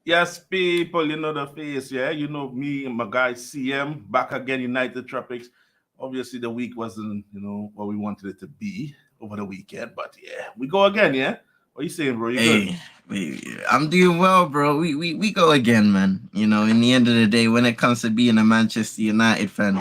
Yes, people, you know the face, yeah. You know me and my guy CM back again, United Tropics. Obviously, the week wasn't, what we wanted it to be over the weekend, but yeah, we go again, yeah. What you saying, bro? You good? Hey, I'm doing well, bro. We go again, man. In the end of the day, when it comes to being a Manchester United fan,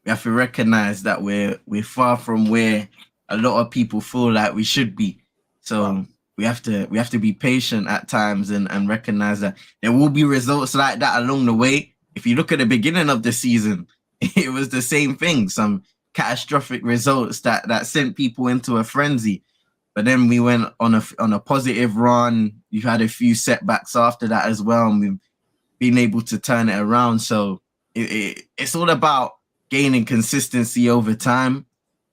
we have to recognize that we're far from where a lot of people feel like we should be. Wow. So we have to be patient at times and recognize that there will be results like that along the way. If you look at the beginning of the season, it was the same thing. Some catastrophic results that sent people into a frenzy. But then we went on a positive run. We've had a few setbacks after that as well, and we've been able to turn it around. So it's all about gaining consistency over time.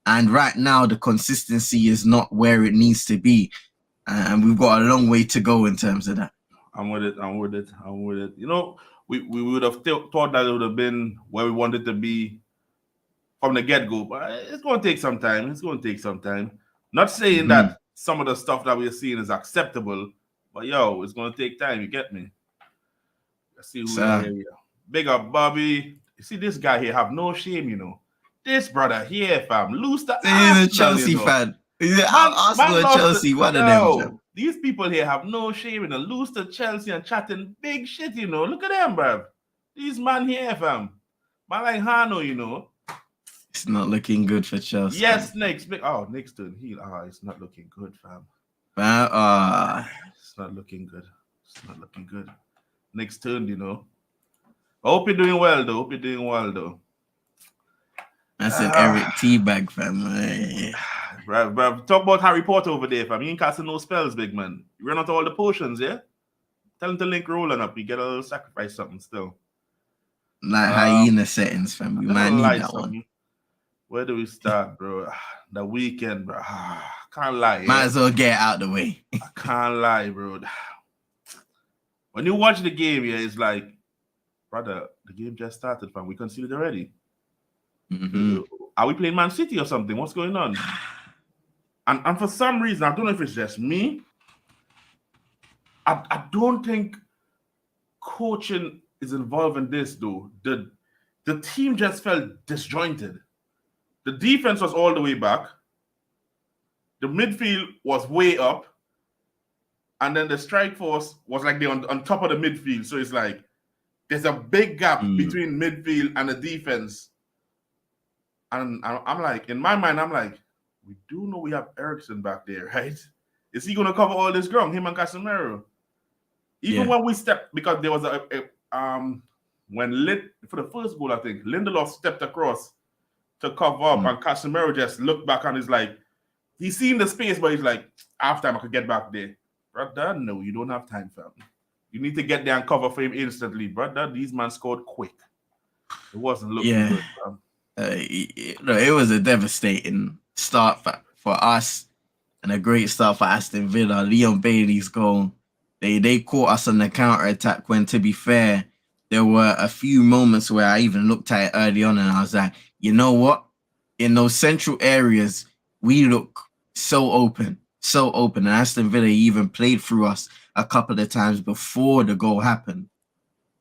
And right now, the consistency is not where it needs to be, and we've got a long way to go in terms of that. I'm with it. I'm with it. I'm with it. We would have thought that it would have been where we wanted to be from the get go, but it's going to take some time. It's going to take some time. Not saying Mm-hmm. that some of the stuff that we're seeing is acceptable, but yo, it's going to take time. You get me? Let's see who we are So, here. Big up, Bobby. You see this guy here have no shame, This brother here, fam, lose the he's a Arsenal, Chelsea fan. Yeah, Man Arsenal and lost the Chelsea, one of them, fam. yo. These people here have no shame, Lose to Chelsea and chatting big shit, Look at them, bruv. These man here, fam. Man like Hano. It's not looking good for Chelsea. Yes, next. Next turn. It's not looking good, fam. Uh, It's not looking good. It's not looking good. Next turn, I hope you're doing well, though. Hope you're doing well, though. that's an Eric Teabag, fam. Bruv, talk about Harry Potter over there, fam. You ain't casting no spells, big man. You run out all the potions, yeah? Tell him to link rolling up. You get a little sacrifice something still. Like hyena settings, fam. You I'm might gonna need lie that one. something. Where do we start, bro? The weekend, bro. Can't lie, Might yeah? as well get it out the way. I can't lie, bro. When you watch the game, yeah, it's like, brother, the game just started, fam. We conceded already. Mm-hmm. Are we playing Man City or something? What's going on? And for some reason, I don't know if it's just me. I don't think coaching is involved in this, though. The team just felt disjointed. The defense was all the way back. The midfield was way up. And then the strike force was like they're on top of the midfield. So it's like there's a big gap between midfield and the defense. And I'm like, in my mind, I'm like, we do know we have Ericsson back there, right? Is he going to cover all this ground, him and Casemiro? Even when we stepped, because there was for the first goal, I think, Lindelof stepped across to cover up, and Casemiro just looked back and he's like, he's seen the space, but he's like, half time I could get back there. Brother, no, you don't have time, fam. You need to get there and cover for him instantly. Brother, these men scored quick. It wasn't looking good, fam. It was a devastating start for us and a great start for Aston Villa. Leon Bailey's goal. They caught us on the counter attack when, to be fair, there were a few moments where I even looked at it early on and I was like, you know what? In those central areas, we look so open. And Aston Villa even played through us a couple of times before the goal happened.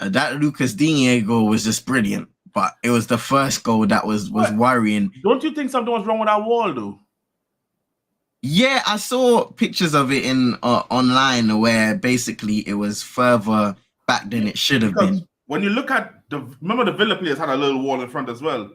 That Lucas Digne goal was just brilliant, but it was the first goal that was worrying. Don't you think something was wrong with that wall, though? Yeah, I saw pictures of it in online where basically it was further back than it should have been. When you look at remember the Villa players had a little wall in front as well.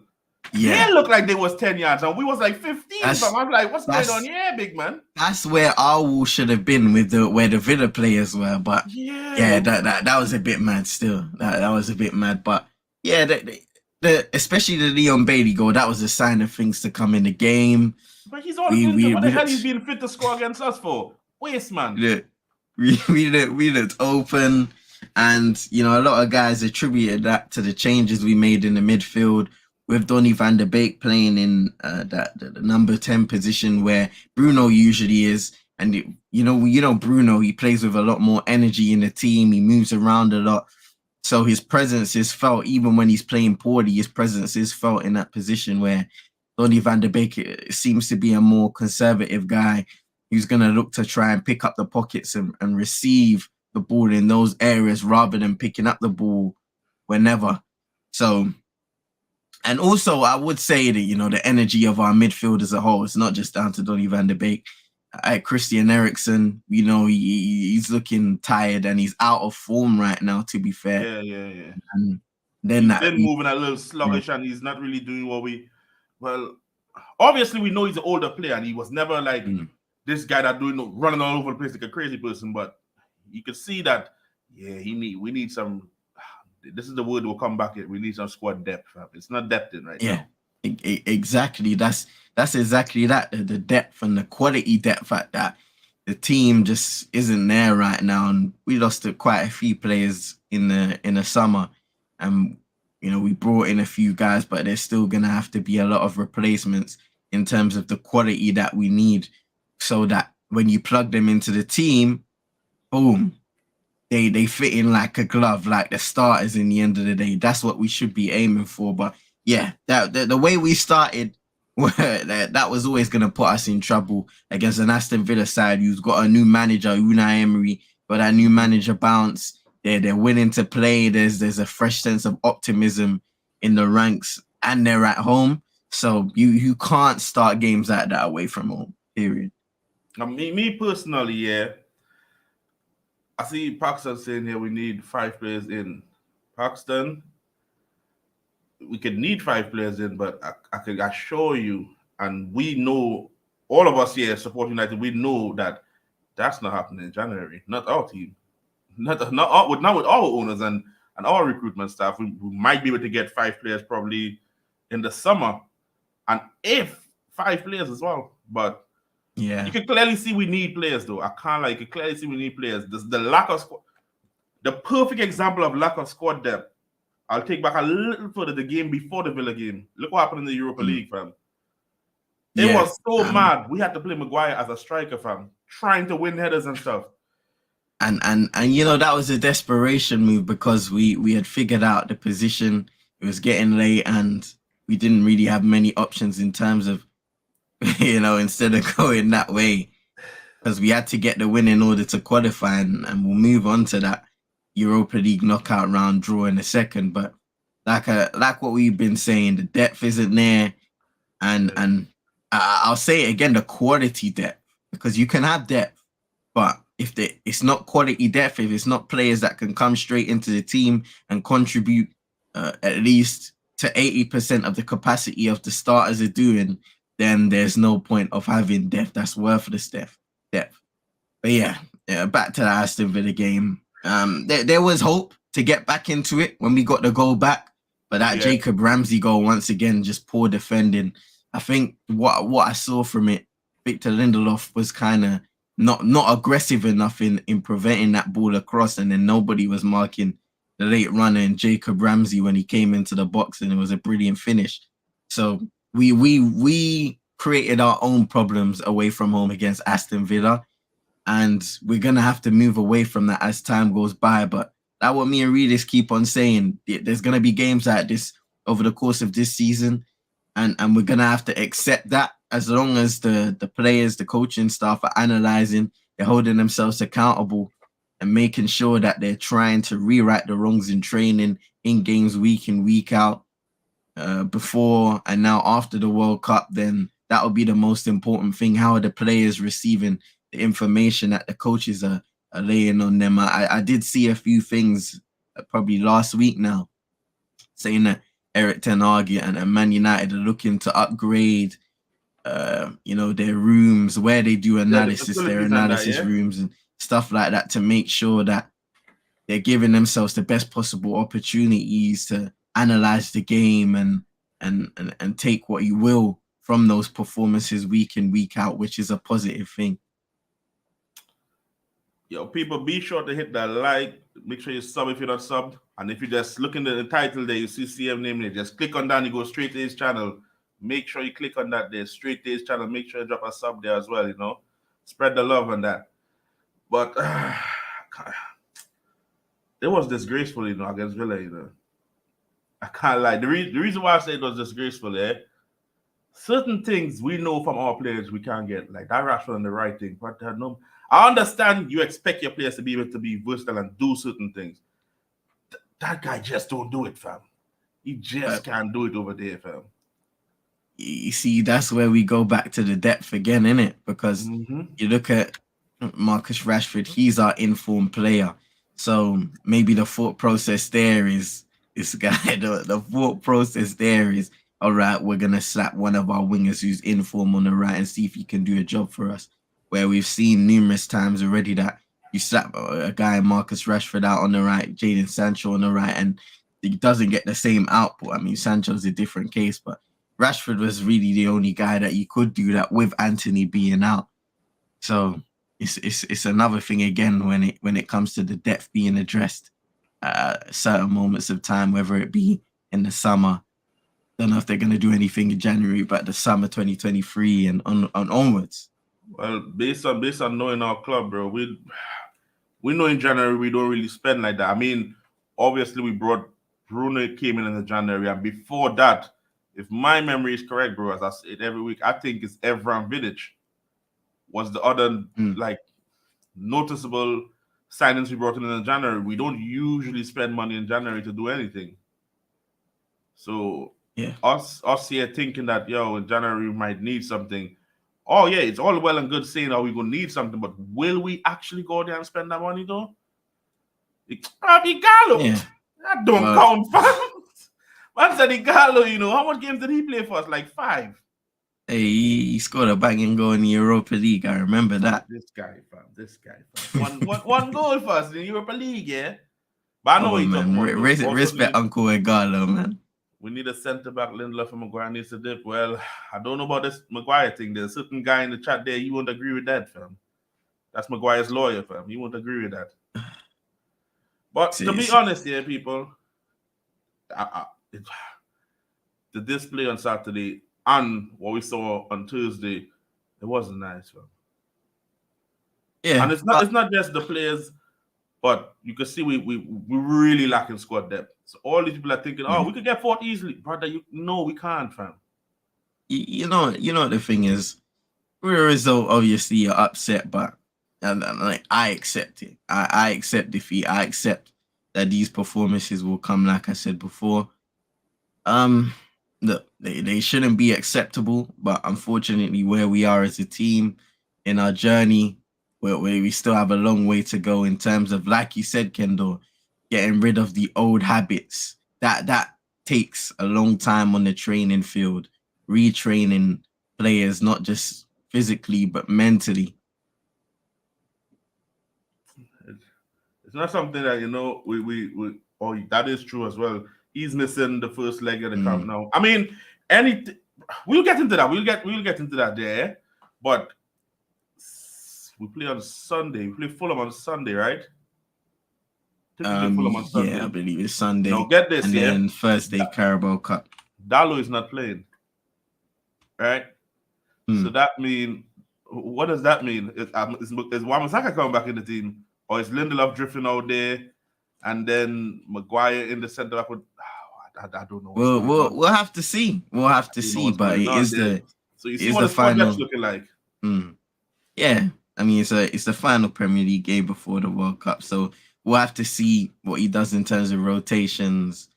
Yeah, they looked like they was 10 yards and we was like 15. I'm like, what's going on here, big man? That's where our wall should have been with where the Villa players were. But yeah, that was a bit mad still. That was a bit mad. But yeah, especially the Leon Bailey goal, that was a sign of things to come in the game. But he's all what the hell he's being fit to score against us for? Waste, man. We looked open. And, a lot of guys attributed that to the changes we made in the midfield with Donny van der Beek playing in the number 10 position where Bruno usually is. And, Bruno, he plays with a lot more energy in the team. He moves around a lot. So his presence is felt, even when he's playing poorly, his presence is felt in that position where Donny van der Beek seems to be a more conservative guy who's going to look to try and pick up the pockets and receive the ball in those areas rather than picking up the ball whenever. So, and also I would say that, you know, the energy of our midfield as a whole, it's not just down to Donny van de Beek. Christian Eriksen, you know, he's looking tired and he's out of form right now, to be fair. Yeah. And then He's that, been moving a little sluggish, and he's not really doing what we. Well, obviously we know he's an older player, and he was never like this guy that running all over the place like a crazy person. But you could see that, we need some. This is the word we'll come back at. We need some squad depth. It's not depth in right now. Exactly. That's exactly that. The depth and the quality depth at that. The team just isn't there right now, and we lost quite a few players in the summer, and you know we brought in a few guys, but there's still gonna have to be a lot of replacements in terms of the quality that we need, so that when you plug them into the team, boom, they fit in like a glove, like the starters. In the end of the day, that's what we should be aiming for. But yeah, that the way we started, that was always going to put us in trouble against an Aston Villa side who's got a new manager, Unai Emery, but that new manager bounce. They're willing to play. There's a fresh sense of optimism in the ranks, and they're at home. So you can't start games like that away from home. Period. Now, me personally, yeah. I see Paxton saying here we need 5 players in. Paxton, we could need 5 players in, but I can assure you, and we know, all of us here support United, we know that that's not happening in January. Not our team. Not with our owners and our recruitment staff. We might be able to get 5 players probably in the summer, and if 5 players as well. But yeah, you can clearly see we need players, though. I can't lie. You can clearly see we need players. The lack of squad, the perfect example of lack of squad depth. I'll take back a little further the game before the Villa game. Look what happened in the Europa League, fam. It was so mad. We had to play Maguire as a striker, fam, trying to win headers and stuff. And you know, that was a desperation move because we had figured out the position. It was getting late and we didn't really have many options in terms of, you know, instead of going that way, because we had to get the win in order to qualify, and we'll move on to that Europa League knockout round draw in a second. But like what we've been saying, the depth isn't there, and I'll say it again, the quality depth, because you can have depth, but if it's not quality depth, if it's not players that can come straight into the team and contribute at least to 80% of the capacity of the starters are doing, then there's no point of having depth. That's worthless depth. But yeah, back to the Aston Villa game. There was hope to get back into it when we got the goal back, but that Jacob Ramsey goal, once again, just poor defending. I think what I saw from it, Victor Lindelof was kind of not aggressive enough in preventing that ball across, and then nobody was marking the late runner and Jacob Ramsey when he came into the box, and it was a brilliant finish. So we created our own problems away from home against Aston Villa, and we're gonna have to move away from that as time goes by. But that's what me and Reedus keep on saying. There's gonna be games like this over the course of this season, and we're gonna have to accept that, as long as the players, the coaching staff are analyzing, they're holding themselves accountable and making sure that they're trying to rewrite the wrongs in training, in games, week in, week out, before and now after the World Cup. Then that will be the most important thing. How are the players receiving the information that the coaches are laying on them? I did see a few things probably last week now, saying that Eric Ten Hag and Man United are looking to upgrade you know, their rooms where they do analysis, their analysis rooms and stuff like that, to make sure that they're giving themselves the best possible opportunities to analyze the game and take what you will from those performances week in, week out, which is a positive thing. Yo, people, be sure to hit that like. Make sure you sub if you're not subbed. And if you just look in the title there, you see CM name there. Just click on that and you go straight to his channel. Make sure you click on that there, straight to his channel. Make sure you drop a sub there as well, you know. Spread the love on that. But it was disgraceful, you know, against Villa, you know. I can't lie. The reason why I say it was disgraceful, certain things we know from our players we can't get. Like that Rashford and the right thing. But no, I understand you expect your players to be able to be versatile and do certain things. That guy just don't do it, fam. He just can't do it over there, fam. You see, that's where we go back to the depth again, innit? Because you look at Marcus Rashford, he's our informed player. So maybe the thought process there is this guy, the thought process there is, all right, we're going to slap one of our wingers who's in form on the right and see if he can do a job for us. Where we've seen numerous times already that you slap a guy, Marcus Rashford, out on the right, Jadon Sancho on the right, and he doesn't get the same output. I mean, Sancho's a different case, but Rashford was really the only guy that you could do that with Anthony being out. So it's another thing again when it comes to the depth being addressed at certain moments of time, whether it be in the summer. Don't know if they're going to do anything in January, but the summer 2023 and onwards. Well, based on knowing our club, bro, we know in January we don't really spend like that. I mean, obviously we brought Bruno came in the January, and before that, if my memory is correct, bro, as I say it every week, I think it's Evran Vidic was the other like noticeable signings we brought in January. We don't usually spend money in January to do anything. So yeah, us here thinking that in January we might need something. Oh yeah, it's all well and good saying that we're gonna need something, but will we actually go there and spend that money though? Igalo, yeah. that don't count, fam. Man said Igalo, how much games did he play for us? Like 5. Hey, he scored a banging goal in the Europa League. I remember that. This guy, fam. One goal for us in the Europa League, yeah. But I know he's man. Respect Uncle Igalo, man. We need a centre back. Lindelof and Maguire needs to dip. Well, I don't know about this Maguire thing. There's a certain guy in the chat there. He won't agree with that, fam. That's Maguire's lawyer, fam. He won't agree with that. But to be honest here, people, the display on Saturday and what we saw on Tuesday, it wasn't nice, fam. Yeah, and it's not just the players, but you can see we really lacking squad depth. So all these people are thinking, we could get 4th easily, brother. No, we can't, fam. You know what the thing is. With a result, obviously you're upset, but like I accept it. I accept defeat. I accept that these performances will come. Like I said before, look, they shouldn't be acceptable. But unfortunately, where we are as a team in our journey, where we still have a long way to go in terms of, like you said, Kendall, getting rid of the old habits. That takes a long time on the training field, retraining players, not just physically but mentally. It's not something that we that is true as well. He's missing the first leg of the camp now. I mean, we'll get into that. We'll get into that there. But we play on Sunday. We play Fulham on Sunday, right? Fulham on Sunday. Yeah, I believe it's Sunday. Now get this, and then Thursday Carabao Cup. Dallo is not playing, right? So that means, what does that mean? Is Wan-Bissaka coming back in the team, or is Lindelof drifting out there, and then Maguire in the centre back? I don't know. We'll have to see. We'll have to see. But it is the so you see what the final looking like. Yeah, I mean it's the final Premier League game before the World Cup, so we'll have to see what he does in terms of rotations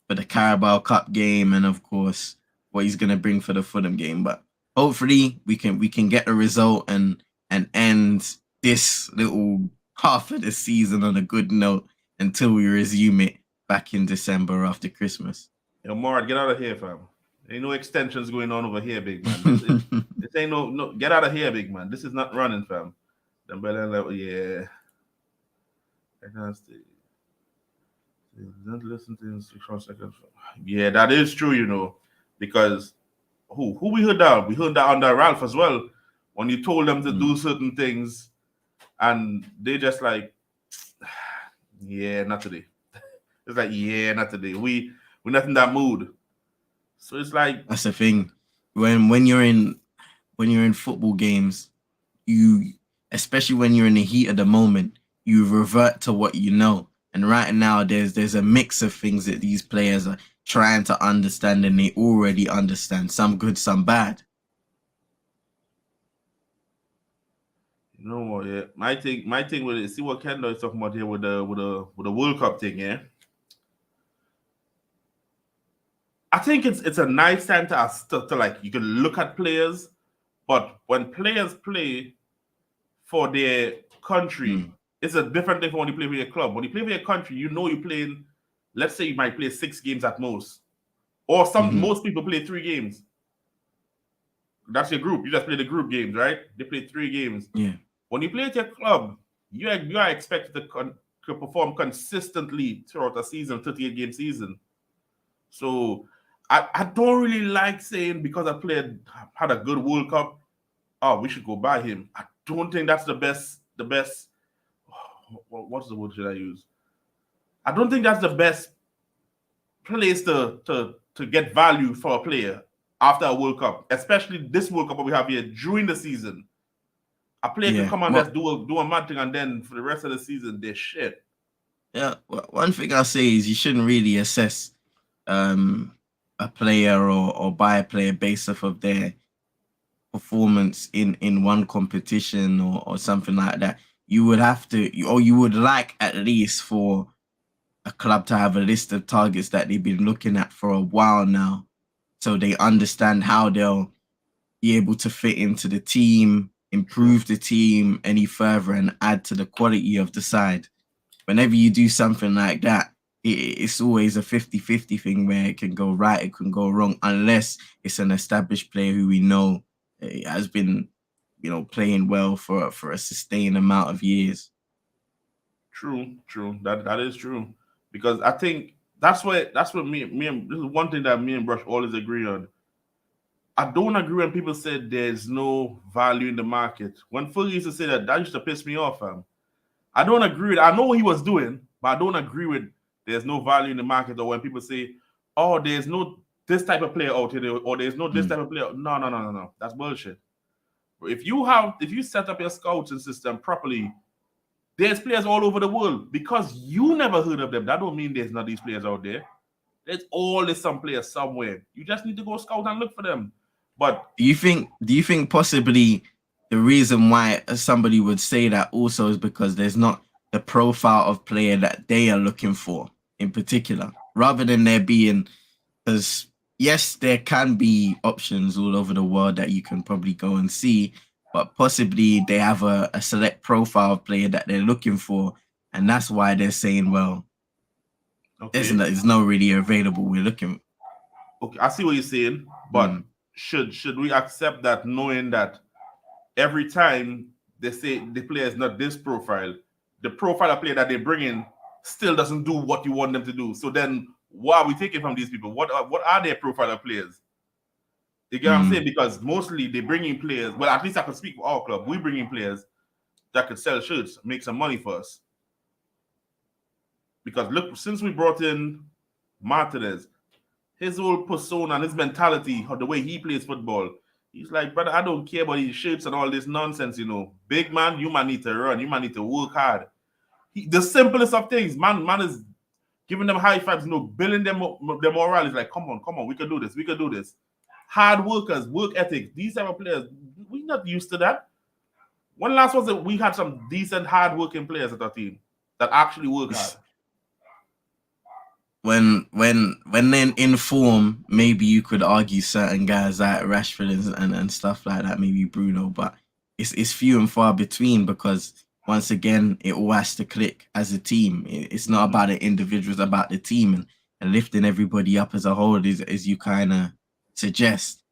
for the Carabao Cup game, and of course what he's gonna bring for the Fulham game. But hopefully we can get a result and end this little half of the season on a good note until we resume it back in December after Christmas. Yo, Murad, get out of here, fam. Ain't no extensions going on over here, big man. This ain't no get out of here, big man. This is not running, fam. Yeah. I can't stay. Don't listen to him 6 seconds. Yeah, that is true, because who we heard that? We heard that under Ralph as well. When you told them to do certain things, and they just like, yeah, not today. It's like, yeah, not today. We're not in that mood. So it's like, that's the thing. When you're in football games, you, especially when you're in the heat of the moment, you revert to what you know. And right now, there's a mix of things that these players trying to understand, and they already understand, some good, some bad. No more, yeah. My thing with it, see what Kendall is talking about here with the World Cup thing, yeah. I think it's a nice time to like you can look at players, but when players play for their country, it's a different thing from when you play for your club. When you play for your country, you know you're playing. Let's say you might play 6 games at most, or most people play 3 games. That's your group. You just play the group games, right? They play 3 games. Yeah. When you play at your club, you are expected to perform consistently throughout a season, 38-game season. So I don't really like saying because a player had a good World Cup, oh, we should go buy him. I don't think that's the best. What's the word should I use? I don't think that's the best place to get value for a player after a World Cup, especially this World Cup that we have here during the season. A player can come and just do a mad thing, and then for the rest of the season, they're shit. Yeah, one thing I'll say is you shouldn't really assess a player or buy a player based off of their performance in one competition or something like that. You would have to, or you would like at least for a club to have a list of targets that they've been looking at for a while now, so they understand how they'll be able to fit into the team, improve the team any further, and add to the quality of the side. Whenever you do something like that, it's always a 50-50 thing where it can go right, it can go wrong, unless it's an established player who we know has been, playing well for a sustained amount of years. True. That is true. Because I think that's what me and this is one thing that me and Brush always agree on. I don't agree when people say there's no value in the market. When Phil used to say that used to piss me off, fam. I don't agree with. I know what he was doing, but I don't agree with there's no value in the market. Or when people say, "Oh, there's no this type of player out here," or "There's no this type of player." No. That's bullshit. If you set up your scouting system properly, there's players all over the world. Because you never heard of them, that don't mean there's not these players out there. There's always some players somewhere. You just need to go scout and look for them. But do you think possibly the reason why somebody would say that also is because there's not the profile of player that they are looking for in particular, rather than there being, because yes, there can be options all over the world that you can probably go and see, but possibly they have a select profile of player that they're looking for, and that's why they're saying, well, there's no really available we're looking. Okay, I see what you're saying, but should we accept that, knowing that every time they say the player is not this profile, the profile of player that they bring in still doesn't do what you want them to do? So then what are we taking from these people? What are their profile of players? You get what I'm saying? Because mostly they bring in players. Well, at least I can speak for our club. We bring in players that could sell shirts, make some money for us. Because look, since we brought in Martinez, his whole persona and his mentality, or the way he plays football, he's like, brother, I don't care about his shirts and all this nonsense, Big man, you might need to run. You might need to work hard. The simplest of things, man is giving them high fives, building them their morale. Is like, come on, we can do this. Hard workers, work ethics. These type of players, we're not used to that. When last was it we had some decent, hard-working players at our team that actually work hard? When they're in form, maybe you could argue certain guys like Rashford and stuff like that, maybe Bruno, but it's few and far between, because once again, it all has to click as a team. It's not about the individuals, about the team, and lifting everybody up as a whole, as you kind of suggest.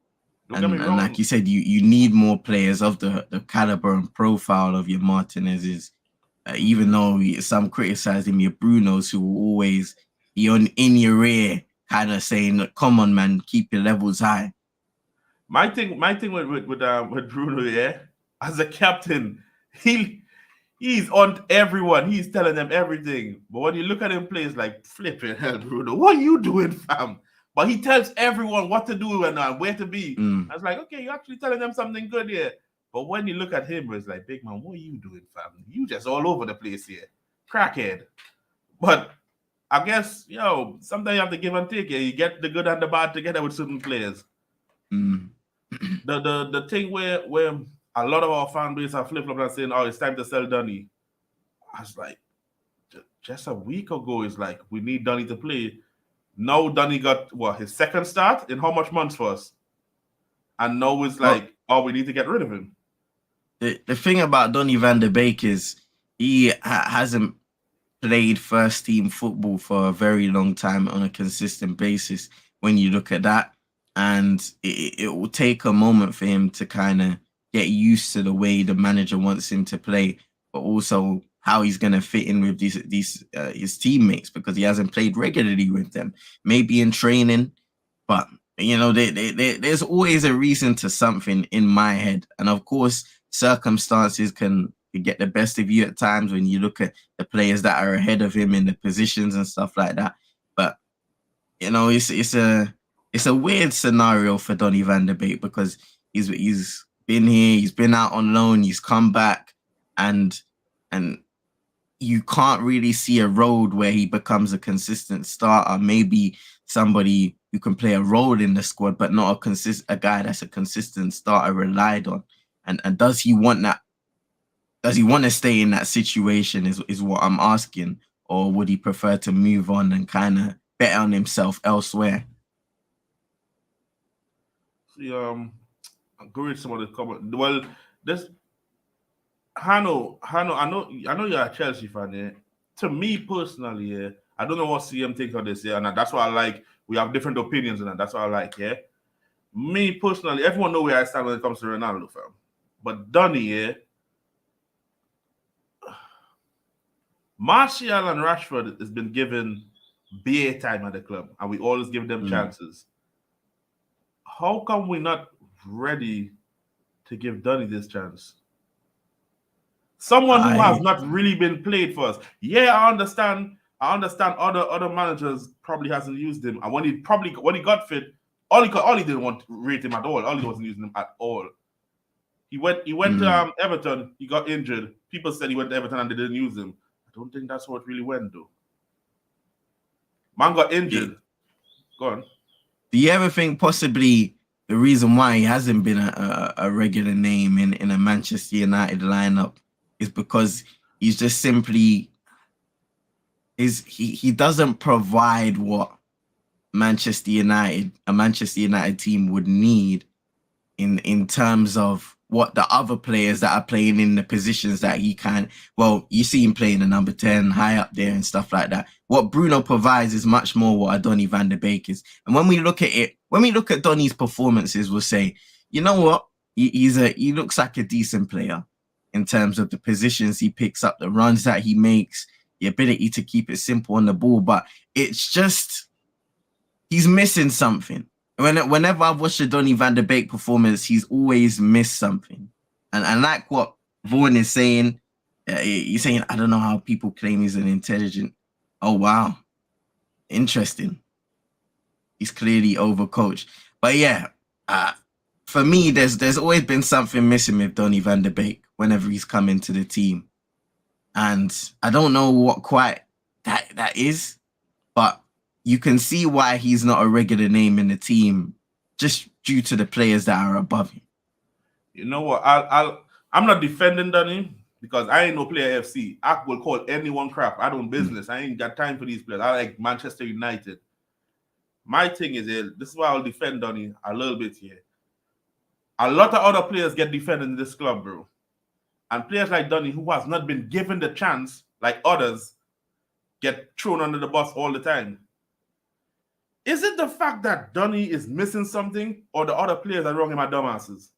And like you said, you need more players of the caliber and profile of your Martinez's. Even though some criticize him, your Brunos, who will always be in your ear, kind of saying, "Come on, man, keep your levels high." My thing with Bruno, yeah, as a captain, he's on everyone. He's telling them everything. But when you look at him play, it's like, flipping hell, Bruno, what are you doing, fam? But he tells everyone what to do and where to be. I was like, okay, you're actually telling them something good here. But when you look at him, it's like, big man, what are you doing, fam? You just all over the place here. Crackhead. But I guess, sometimes you have to give and take. You get the good and the bad together with certain players. Mm. The thing where a lot of our fan base are flip-flopping and saying, oh, it's time to sell Donny. I was like, just a week ago, it's like, we need Donny to play. Now Donny got, his second start in how much months for us? And now it's like, we need to get rid of him. The thing about Donny van der Beek is he hasn't played first team football for a very long time on a consistent basis when you look at that. And it will take a moment for him to kind of get used to the way the manager wants him to play, but also how he's going to fit in with his teammates, because he hasn't played regularly with them. Maybe in training, but there's always a reason to something in my head. And of course, circumstances can get the best of you at times when you look at the players that are ahead of him in the positions and stuff like that. But it's a weird scenario for Donny van der Beek, because he's been here, he's been out on loan, he's come back, and you can't really see a road where he becomes a consistent starter. Maybe somebody who can play a role in the squad, but not a guy that's a consistent starter relied on. And does he want that? Does he want to stay in that situation is what I'm asking, or would he prefer to move on and kind of bet on himself elsewhere? See, I'm going some of the comment. Well, this Hano, I know you're a Chelsea fan, yeah. To me personally, yeah, I don't know what CM thinks of this, yeah, and that's why I like. We have different opinions, and that's what I like, yeah. Me personally, everyone know where I stand when it comes to Ronaldo, fam. But Donny, yeah, Martial and Rashford has been given BA time at the club, and we always give them chances. How come we're not ready to give Donny this chance? Someone who has not really been played for us. Yeah, I understand. Other managers probably hasn't used him, and when he got fit, all he didn't want to rate him at all. All he wasn't using him at all. He went to Everton. He got injured. People said he went to Everton and they didn't use him. I don't think that's what really went though. Man got injured. Go on. Do you ever think possibly the reason why he hasn't been a regular name in a Manchester United lineup is because he's just simply he doesn't provide what a Manchester United team would need in terms of what the other players that are playing in the positions that he can. Well, you see him playing the number 10 high up there and stuff like that. What Bruno provides is much more what a Donny van der Beek is. And when we look at Donny's performances, we'll say, you know what? He looks like a decent player in terms of the positions he picks up, the runs that he makes, the ability to keep it simple on the ball. But it's just, he's missing something. Whenever I've watched a Donny van der Beek performance, he's always missed something. And like what Vaughan is saying, he's saying, I don't know how people claim he's an intelligent. Oh, wow. Interesting. He's clearly overcoached. But yeah, for me, there's always been something missing with Donny van der Beek whenever he's come into the team. And I don't know what quite that is, but you can see why he's not a regular name in the team, just due to the players that are above him. You know what? I'm not defending Donny because I ain't no player FC. I will call anyone crap. I don't business. I ain't got time for these players. I like Manchester United. My thing is, this is why I'll defend Donny a little bit here. A lot of other players get defended in this club, bro. And players like Donny, who has not been given the chance, like others, get thrown under the bus all the time. Is it the fact that Donny is missing something, or the other players are wrong in my dumbasses?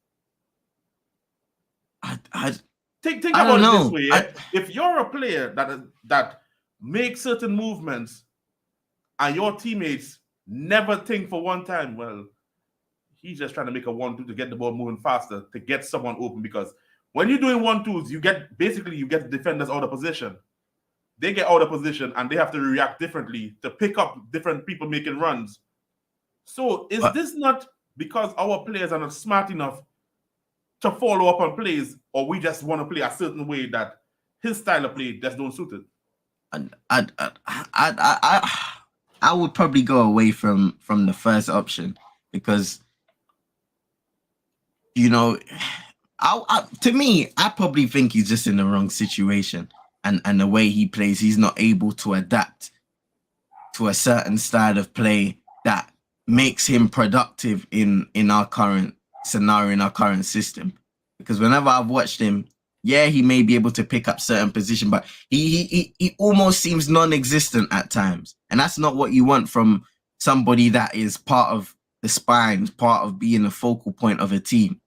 Think about it this way. Yeah? If you're a player that makes certain movements and your teammates never think for one time, well, he's just trying to make a 1-2 to get the ball moving faster, to get someone open, because when you're doing 1-2s, you get the defenders out of position. They get out of position and they have to react differently to pick up different people making runs. So is this not because our players are not smart enough to follow up on plays, or we just want to play a certain way that his style of play just don't suit it? I would probably go away from the first option because you know, to me, I probably think he's just in the wrong situation, and the way he plays, he's not able to adapt to a certain style of play that makes him productive in our current scenario, in our current system. Because whenever I've watched him, yeah, he may be able to pick up certain position, but he almost seems non-existent at times, and that's not what you want from somebody that is part of the spine, part of being a focal point of a team.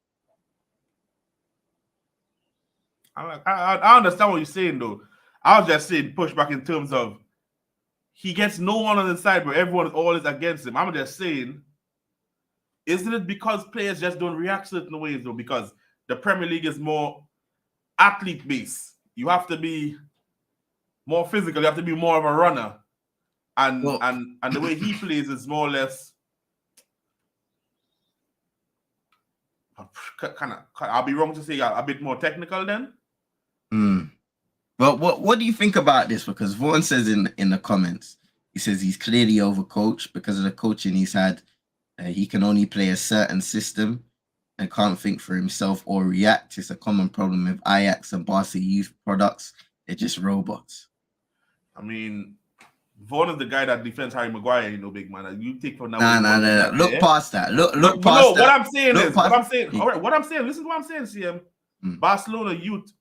I understand what you're saying, though. I was just saying pushback in terms of he gets no one on the side, but everyone is always against him. I'm just saying, isn't it because players just don't react certain ways, though? Because the Premier League is more athlete-based. You have to be more physical. You have to be more of a runner. And the way he plays is more or less kind of, I'll be wrong to say a bit more technical then. Well, what do you think about this? Because Vaughan says in the comments, he says he's clearly overcoached because of the coaching he's had. He can only play a certain system and can't think for himself or react. It's a common problem with Ajax and Barca youth products. They're just robots. I mean, Vaughan is the guy that defends Harry Maguire, big man. You take from that. Nah. Look past that. Look past that. What I'm saying is, what I'm saying. All right, what I'm saying. Listen to what I'm saying, CM. Barcelona Youth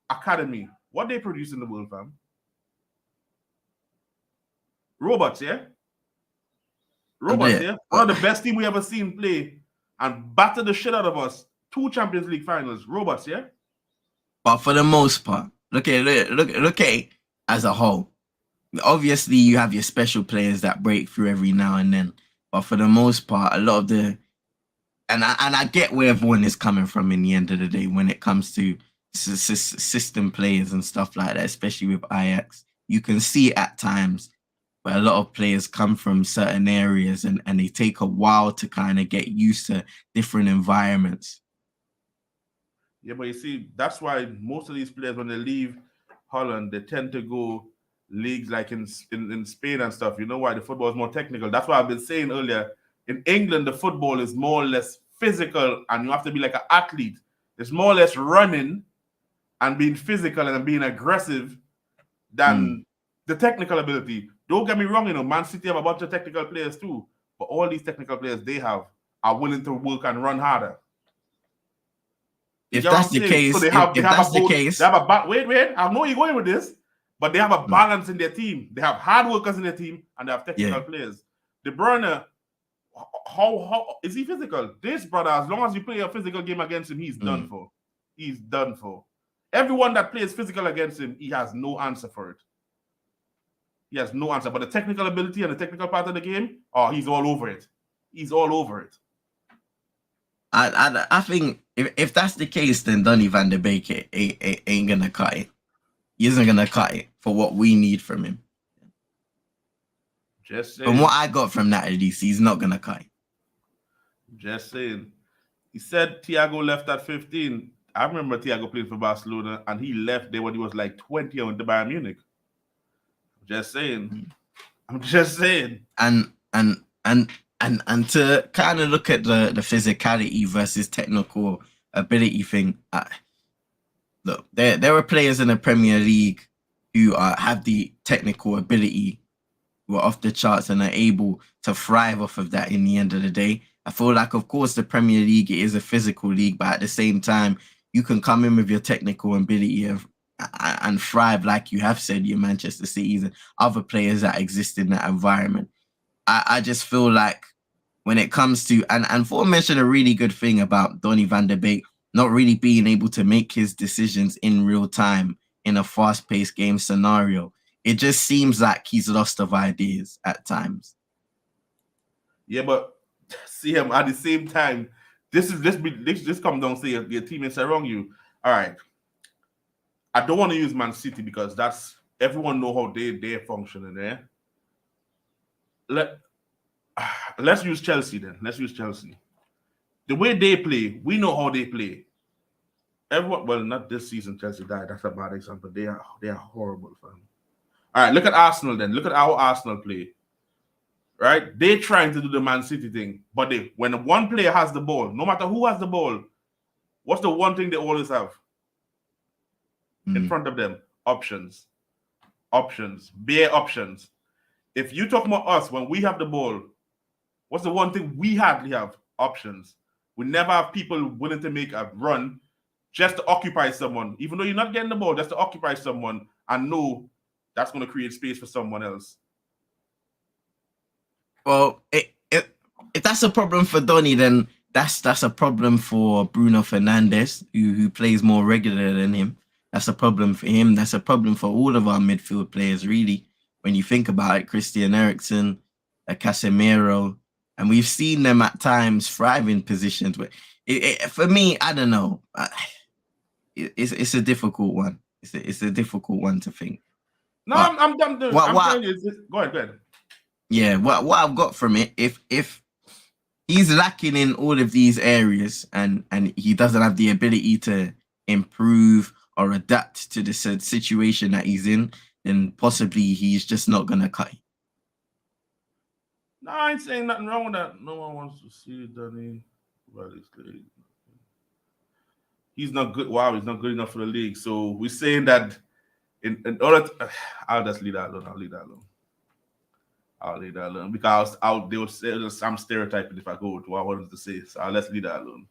Academy. What they produce in the world, fam? Robots, yeah? Robots, yeah? One of the best team we ever seen play and batter the shit out of us. 2 Champions League finals. Robots, yeah? But for the most part, look at it as a whole. Obviously, you have your special players that break through every now and then. But for the most part, a lot of the... And I get where everyone is coming from in the end of the day when it comes to system players and stuff like that, especially with Ajax. You can see at times where a lot of players come from certain areas and they take a while to kind of get used to different environments. Yeah, but you see, that's why most of these players, when they leave Holland, they tend to go leagues like in Spain and stuff. You know why? The football is more technical. That's why I've been saying earlier, in England, the football is more or less physical and you have to be like an athlete. It's more or less running and being physical and being aggressive than the technical ability. Don't get me wrong, Man City have a bunch of technical players too, but all these technical players they have are willing to work and run harder. If that's the case, so they have wait, I know you're going with this, but they have a balance in their team. They have hard workers in their team and they have technical players. De Bruyne, how is he physical? This brother, as long as you play a physical game against him, he's done for. He's done for. Everyone that plays physical against him, he has no answer for it. He has no answer. But the technical ability and the technical part of the game, he's all over it. He's all over it. I think if that's the case, then Donny van de Beek ain't gonna cut it. He isn't gonna cut it for what we need from him. Just saying. From what I got from that, at least, he's not gonna cut it. Just saying. He said Thiago left at 15. I remember Thiago playing for Barcelona, and he left there when he was like 20 and went to Bayern Munich. Just saying. I'm just saying. And to kind of look at the physicality versus technical ability thing, look, there are players in the Premier League who have the technical ability, who are off the charts and are able to thrive off of that in the end of the day. I feel like, of course, the Premier League is a physical league, but at the same time, you can come in with your technical ability and thrive, like you have said, your Manchester Cities and other players that exist in that environment. I just feel like when it comes to, and Vaughan mentioned a really good thing about Donny van de Beek not really being able to make his decisions in real time in a fast-paced game scenario. It just seems like he's lost of ideas at times. Yeah, but see him at the same time. This comes down to your teammates around you. All right. I don't want to use Man City because that's everyone know how they're functioning there. Let's use Chelsea then. Let's use Chelsea. The way they play, we know how they play. Everyone, well, not this season. Chelsea died. That's a bad example. They are horrible, fam. All right, look at Arsenal then. Look at how Arsenal play. Right? They trying to do the Man City thing, but when one player has the ball, no matter who has the ball, what's the one thing they always have in front of them? Options. Bare options. If you talk about us when we have the ball, what's the one thing we hardly have? Options. We never have people willing to make a run just to occupy someone, even though you're not getting the ball, just to occupy someone and know that's going to create space for someone else. Well, if that's a problem for Donny, then that's a problem for Bruno Fernandes, who plays more regular than him. That's a problem for him. That's a problem for all of our midfield players, really. When you think about it, Christian Eriksen, Casemiro, and we've seen them at times thrive in positions. But for me, I don't know. It's a difficult one. It's a difficult one to think. No, but I'm telling you. Go ahead. Yeah, what I've got from it, if he's lacking in all of these areas and he doesn't have the ability to improve or adapt to the situation that he's in, then possibly he's just not going to cut. No, I ain't saying nothing wrong with that. No one wants to see Danny. He's not good. Wow, he's not good enough for the league. So we're saying that in order to, I'll just leave that alone. I'll leave that alone because they will say I'm stereotyping if I go to what I wanted to say. So let's leave that alone.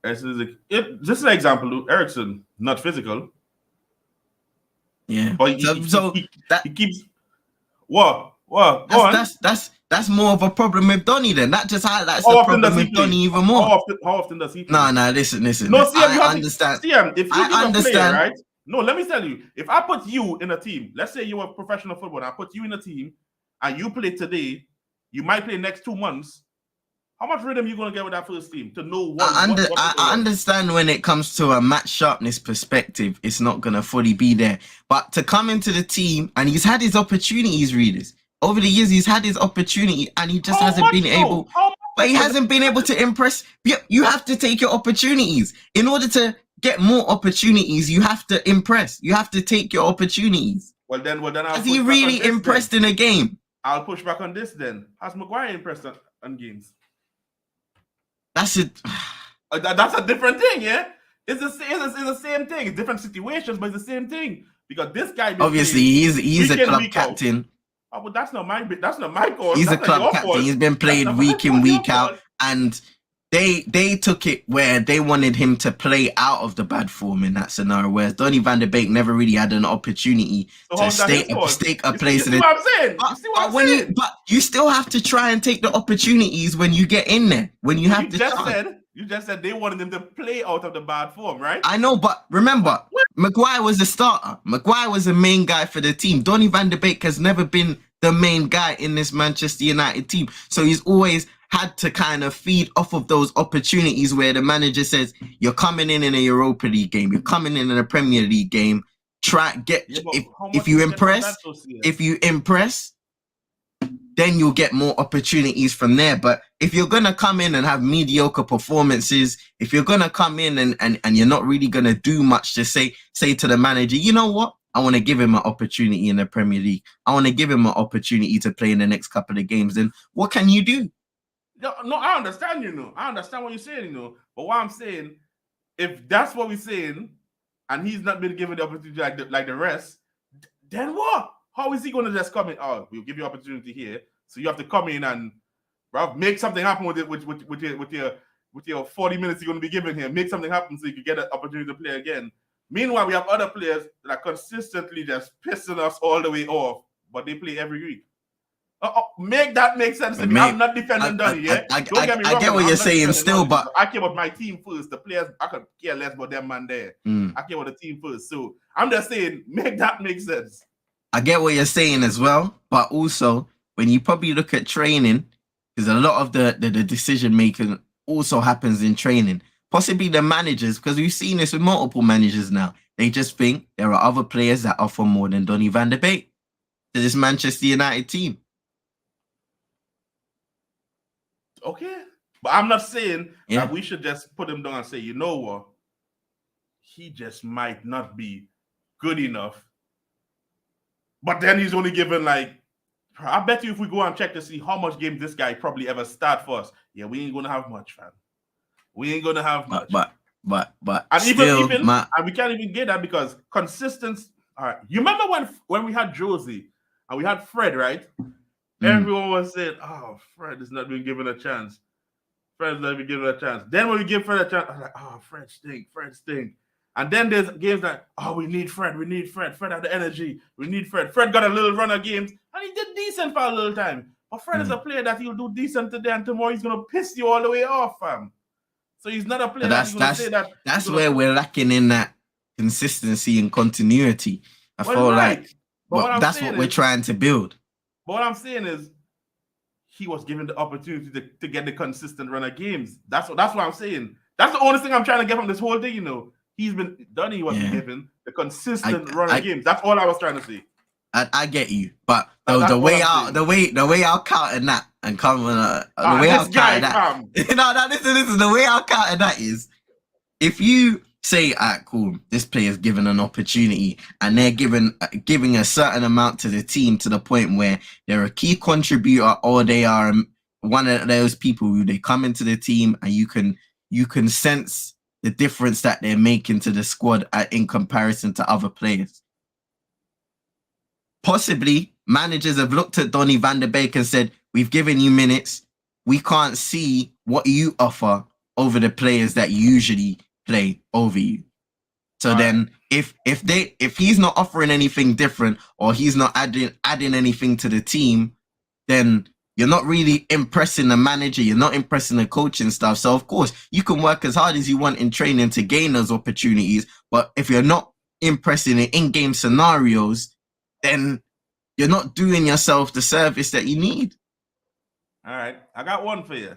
This is an example. Eriksen, not physical. Yeah. But he keeps what? That's more of a problem with Donny then. That just highlights the problem with Donny even more. How often does he play? No, listen. No, see, I understand. If you give a player, right? No, let me tell you. If I put you in a team, let's say you're a professional footballer, I put you in a team and you play today, you might play next 2 months. How much rhythm are you going to get with that first team to know what? I understand when it comes to a match sharpness perspective, it's not going to fully be there. But to come into the team, and he's had his opportunities, readers. Over the years, he's had his opportunity, and he just hasn't been able. But he hasn't been able to impress. You have to take your opportunities. In order to get more opportunities, you have to impress. You have to take your opportunities. Well then, has he really impressed in a game? I'll push back on this then. Has Maguire impressed on games? That's it. That's a different thing, yeah. It's the same thing. It's different situations, but it's the same thing. Because this guy, obviously, he's a club captain. Oh, but that's not my call. He's a club captain. He's been played week in, week out, and they took it where they wanted him to play out of the bad form in that scenario. Whereas Donny van de Beek never really had an opportunity to stake a place in it. You see what I'm saying? But you still have to try and take the opportunities when you get in there. When you have you just said they wanted him to play out of the bad form, right? I know, but remember, Maguire was the starter. Maguire was the main guy for the team. Donny van de Beek has never been the main guy in this Manchester United team. So he's always had to kind of feed off of those opportunities where the manager says, you're coming in a Europa League game, you're coming in a Premier League game. If you impress, then you'll get more opportunities from there. But if you're going to come in and have mediocre performances, if you're going to come in and you're not really going to do much to say to the manager, you know what? I want to give him an opportunity in the Premier League. I want to give him an opportunity to play in the next couple of games. Then what can you do? No, I understand, I understand what you're saying, But what I'm saying, if that's what we're saying, and he's not been given the opportunity like the rest, then what? How is he going to just come in? Oh, we'll give you opportunity here, so you have to come in and make something happen with it with your 40 minutes you're going to be given here. Make something happen so you can get an opportunity to play again. Meanwhile, we have other players that are consistently just pissing us all the way off, but they play every week. Make that make sense to me. I'm not defending Donny, yeah? Don't get me wrong. I get what you're saying still, but I care about my team first. The players, I could care less about them man there. I care about the team first. So I'm just saying, make that make sense. I get what you're saying as well, but also when you probably look at training, because a lot of the decision making also happens in training. Possibly the managers, because we've seen this with multiple managers now. They just think there are other players that offer more than Donny van de Beek to this Manchester United team. Okay, but I'm not saying that we should just put him down and say, you know what, he just might not be good enough. But then he's only given like, I bet you if we go and check to see how much games this guy probably ever start for us, yeah, we ain't gonna have much, fam. We ain't gonna have much. But and still, even and we can't even get that because consistency. All right, you remember when we had Josie and we had Fred, right? Everyone was saying, "Oh, Fred is not being given a chance. Fred's not being given a chance." Then when we give Fred a chance, I'm like, "Oh, Fred stink." And then there's games like, "Oh, we need Fred. Fred had the energy. We need Fred. Fred got a little run of games, and he did decent for a little time. But Fred is a player that he'll do decent today, and tomorrow he's gonna piss you all the way off, fam. So he's not a player that's gonna say that. That's where we're lacking in that consistency and continuity. I feel like that's what we're trying to build. But what I'm saying is, he was given the opportunity to get the consistent run of games. That's what I'm saying. That's the only thing I'm trying to get from this whole thing, you know. Donny wasn't given the consistent run of games. That's all I was trying to say. I get you, but the way I'll counter that and come the way I'll counter that. No, listen. The way I'll counter that is if you say, cool, this player's given an opportunity and they're giving a certain amount to the team to the point where they're a key contributor or they are one of those people who they come into the team and you can sense the difference that they're making to the squad in comparison to other players. Possibly managers have looked at Donny van der Beek and said, we've given you minutes. We can't see what you offer over the players that usually play over you. So then if he's not offering anything different or he's not adding anything to the team, then you're not really impressing the manager. You're not impressing the coaching staff. So of course you can work as hard as you want in training to gain those opportunities. But if you're not impressing in in-game scenarios, then you're not doing yourself the service that you need. All right. I got one for you.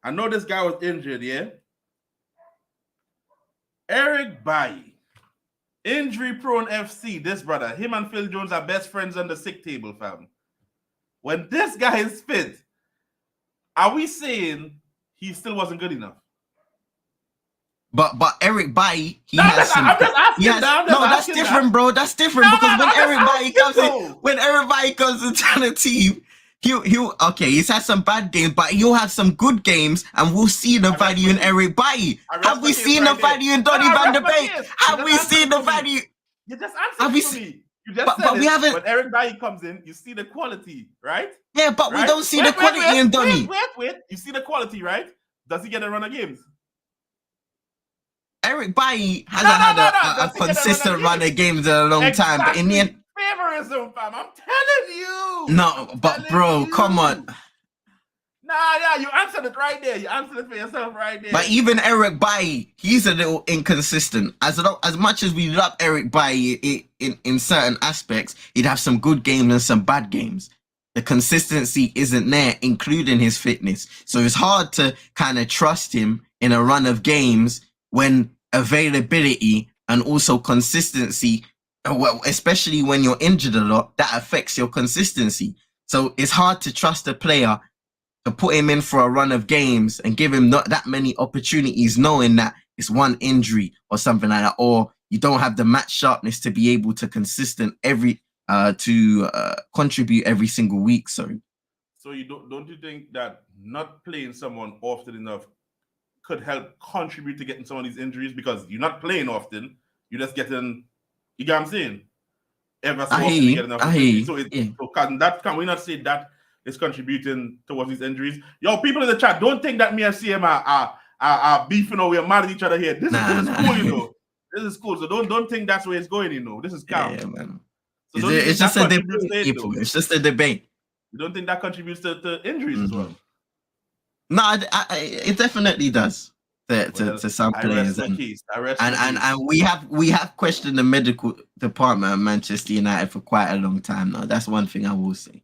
I know this guy was injured, yeah? Eric Bailly. Injury-prone FC, this brother. Him and Phil Jones are best friends on the sick table, fam. When this guy is fit, are we saying he still wasn't good enough? But Eric Bailly, that's different, bro. That's different because when Eric Bailly comes into the team, he's had some bad games, but he'll have some good games, and we'll see the value in Eric Bailly. Have we seen the value in Donny van der Beek? Have we seen the value? You just answered for me. You just said we haven't. When Eric Bailly comes in, you see the quality, right? Yeah, but we don't see the quality in Donny. Wait. You see the quality, right? Does he get a run of games? Eric Bailly hasn't had a consistent run of games in a long time, but in the end, favorism, fam. I'm telling you. No, but bro, come on. You answered it right there. You answered it for yourself right there. But even Eric Bailly, he's a little inconsistent. As much as we love Eric Bailly in certain aspects, he'd have some good games and some bad games. The consistency isn't there, including his fitness. So it's hard to kind of trust him in a run of games when availability and also consistency, well, especially when you're injured a lot, that affects your consistency. So it's hard to trust a player to put him in for a run of games and give him not that many opportunities, knowing that it's one injury or something like that, or you don't have the match sharpness to be able to contribute every single week. Sorry. So don't you think that not playing someone often enough could help contribute to getting some of these injuries because you're not playing often, you're just getting, you get what I'm saying? Ever so often you get enough. So can we not say that is contributing towards these injuries? Yo, people in the chat, don't think that me and CM are beefing or we're mad at each other here. This is cool, you know. This is cool. So don't think that's where it's going, you know. This is calm. Yeah, man. So it's just a debate. It's just a debate. You don't think that contributes to injuries as well? No, it definitely does to some players, and we have questioned the medical department at Manchester United for quite a long time now. That's one thing I will say.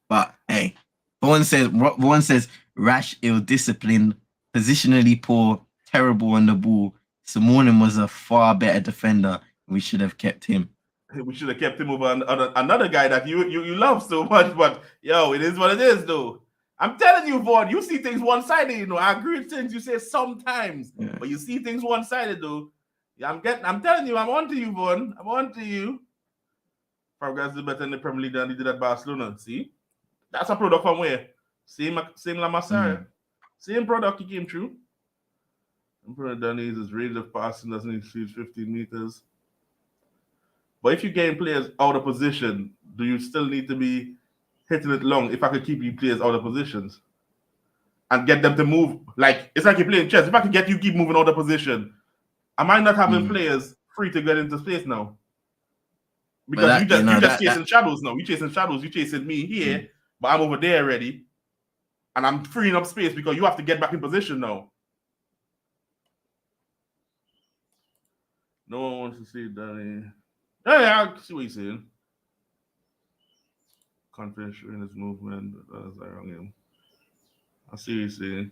But hey, Vaughan says rash, ill-disciplined, positionally poor, terrible on the ball. Simonin was a far better defender. We should have kept him. We should have kept him over another guy that you love so much. But yo, it is what it is, though. I'm telling you, Vaughn, you see things one-sided, you know. I agree with things you say sometimes, but you see things one-sided, though. Yeah, I'm telling you, I'm on to you, Vaughn. I'm on to you. Fabregas did better in the Premier League than he did at Barcelona. See? That's a product from where? Same La Masia. Same product he came through. Emperor Danny's his rate of passing doesn't exceed 15 meters. But if you're getting players out of position, do you still need to be hitting it long if I could keep you players out of positions? And get them to move. Like, it's like you're playing chess. If I can get you keep moving out of position, am I not having players free to get into space now? Because you just chasing shadows now. You chasing shadows. You chasing me here, but I'm over there already. And I'm freeing up space because you have to get back in position now. No one wants to see Danny. Yeah, I see what he's saying. Confidence in his movement. I see what he's saying.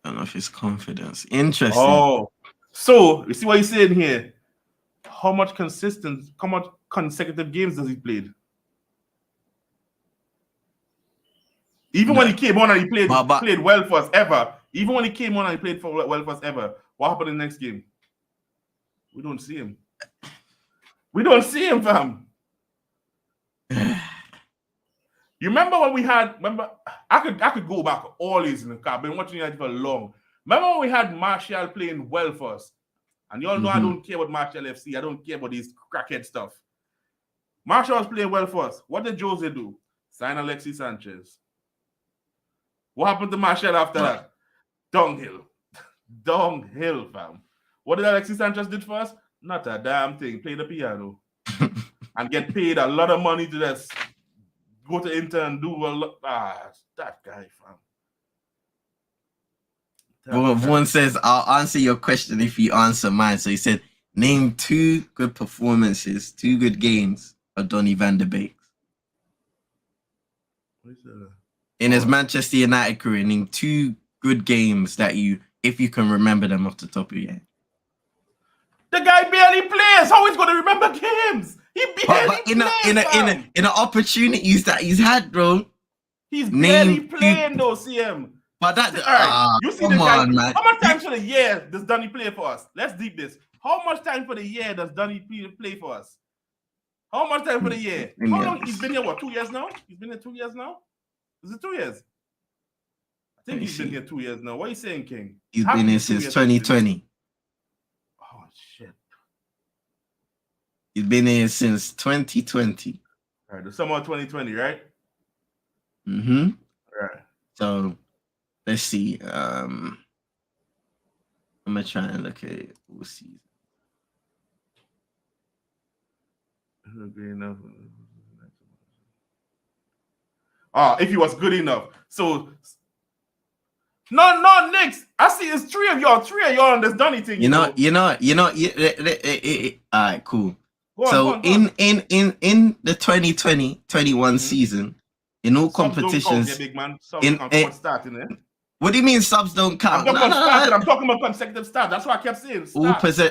I don't know if it's confidence. Interesting. Oh, so you see what he's saying here? How much consecutive games does he played? Even when he came on and he played well for us ever. Even when he came on and he played well for us ever. What happened in the next game? We don't see him. We don't see him, fam. You remember when we had? I could go back always in the car. I've been watching United for long. Remember when we had Martial playing well for us? And you all know I don't care about Martial FC. I don't care about these crackhead stuff. Martial was playing well for us. What did Jose do? Sign Alexis Sanchez. What happened to Martial after that? Dunghill. Dunghill, fam. What did Alexis Sanchez did for us? Not a damn thing. Play the piano. And get paid a lot of money to just go to Inter and do a lot. That guy, fam. Well, one says, I'll answer your question if you answer mine. So he said, name 2 good performances, 2 good games of Donny van de Beek. In his Manchester United career, name 2 good games that if you can remember them off the top of your head. The guy barely plays. How is he going to remember games? He barely plays. In the opportunities that he's had, bro. He's barely playing though, CM. But that, you see, come on, man. How much time for the year does Donny play for us? Let's deep this. How much time for the year does Donny play for us? How much time for the year? How long? He's been here, what, 2 years now? He's been here 2 years now? Is it 2 years? I think he's been here 2 years now. What are you saying, King? He's been here since 2020. Oh, shit. He's been here since 2020. All right, the summer of 2020, right? Mm-hmm. All right. So, let's see. I'm going to try and look at it. We'll see. If he was good enough. So, no, Knicks. I see it's 3 of y'all on this Donny thing. All right, cool. Go on. In the 2020-21 season, in all competitions, big man. Starting there. What do you mean subs don't count? I'm talking about consecutive starts. That's what I kept saying.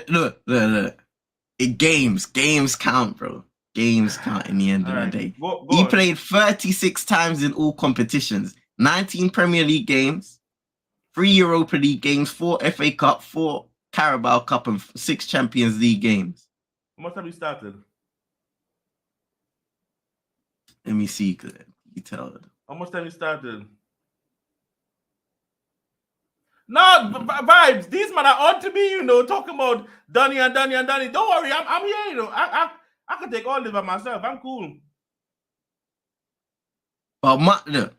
Look. Games count, bro. Games count in the end of the day. He played 36 times in all competitions. 19 Premier League games, 3 Europa League games, 4 FA Cup, 4 Carabao Cup, and 6 Champions League games. How much have you started? Let me see. You tell it. How much time you started? No, vibes. These men are on to me, talking about Donny. Don't worry, I'm here, I can take all this by myself. I'm cool. But look,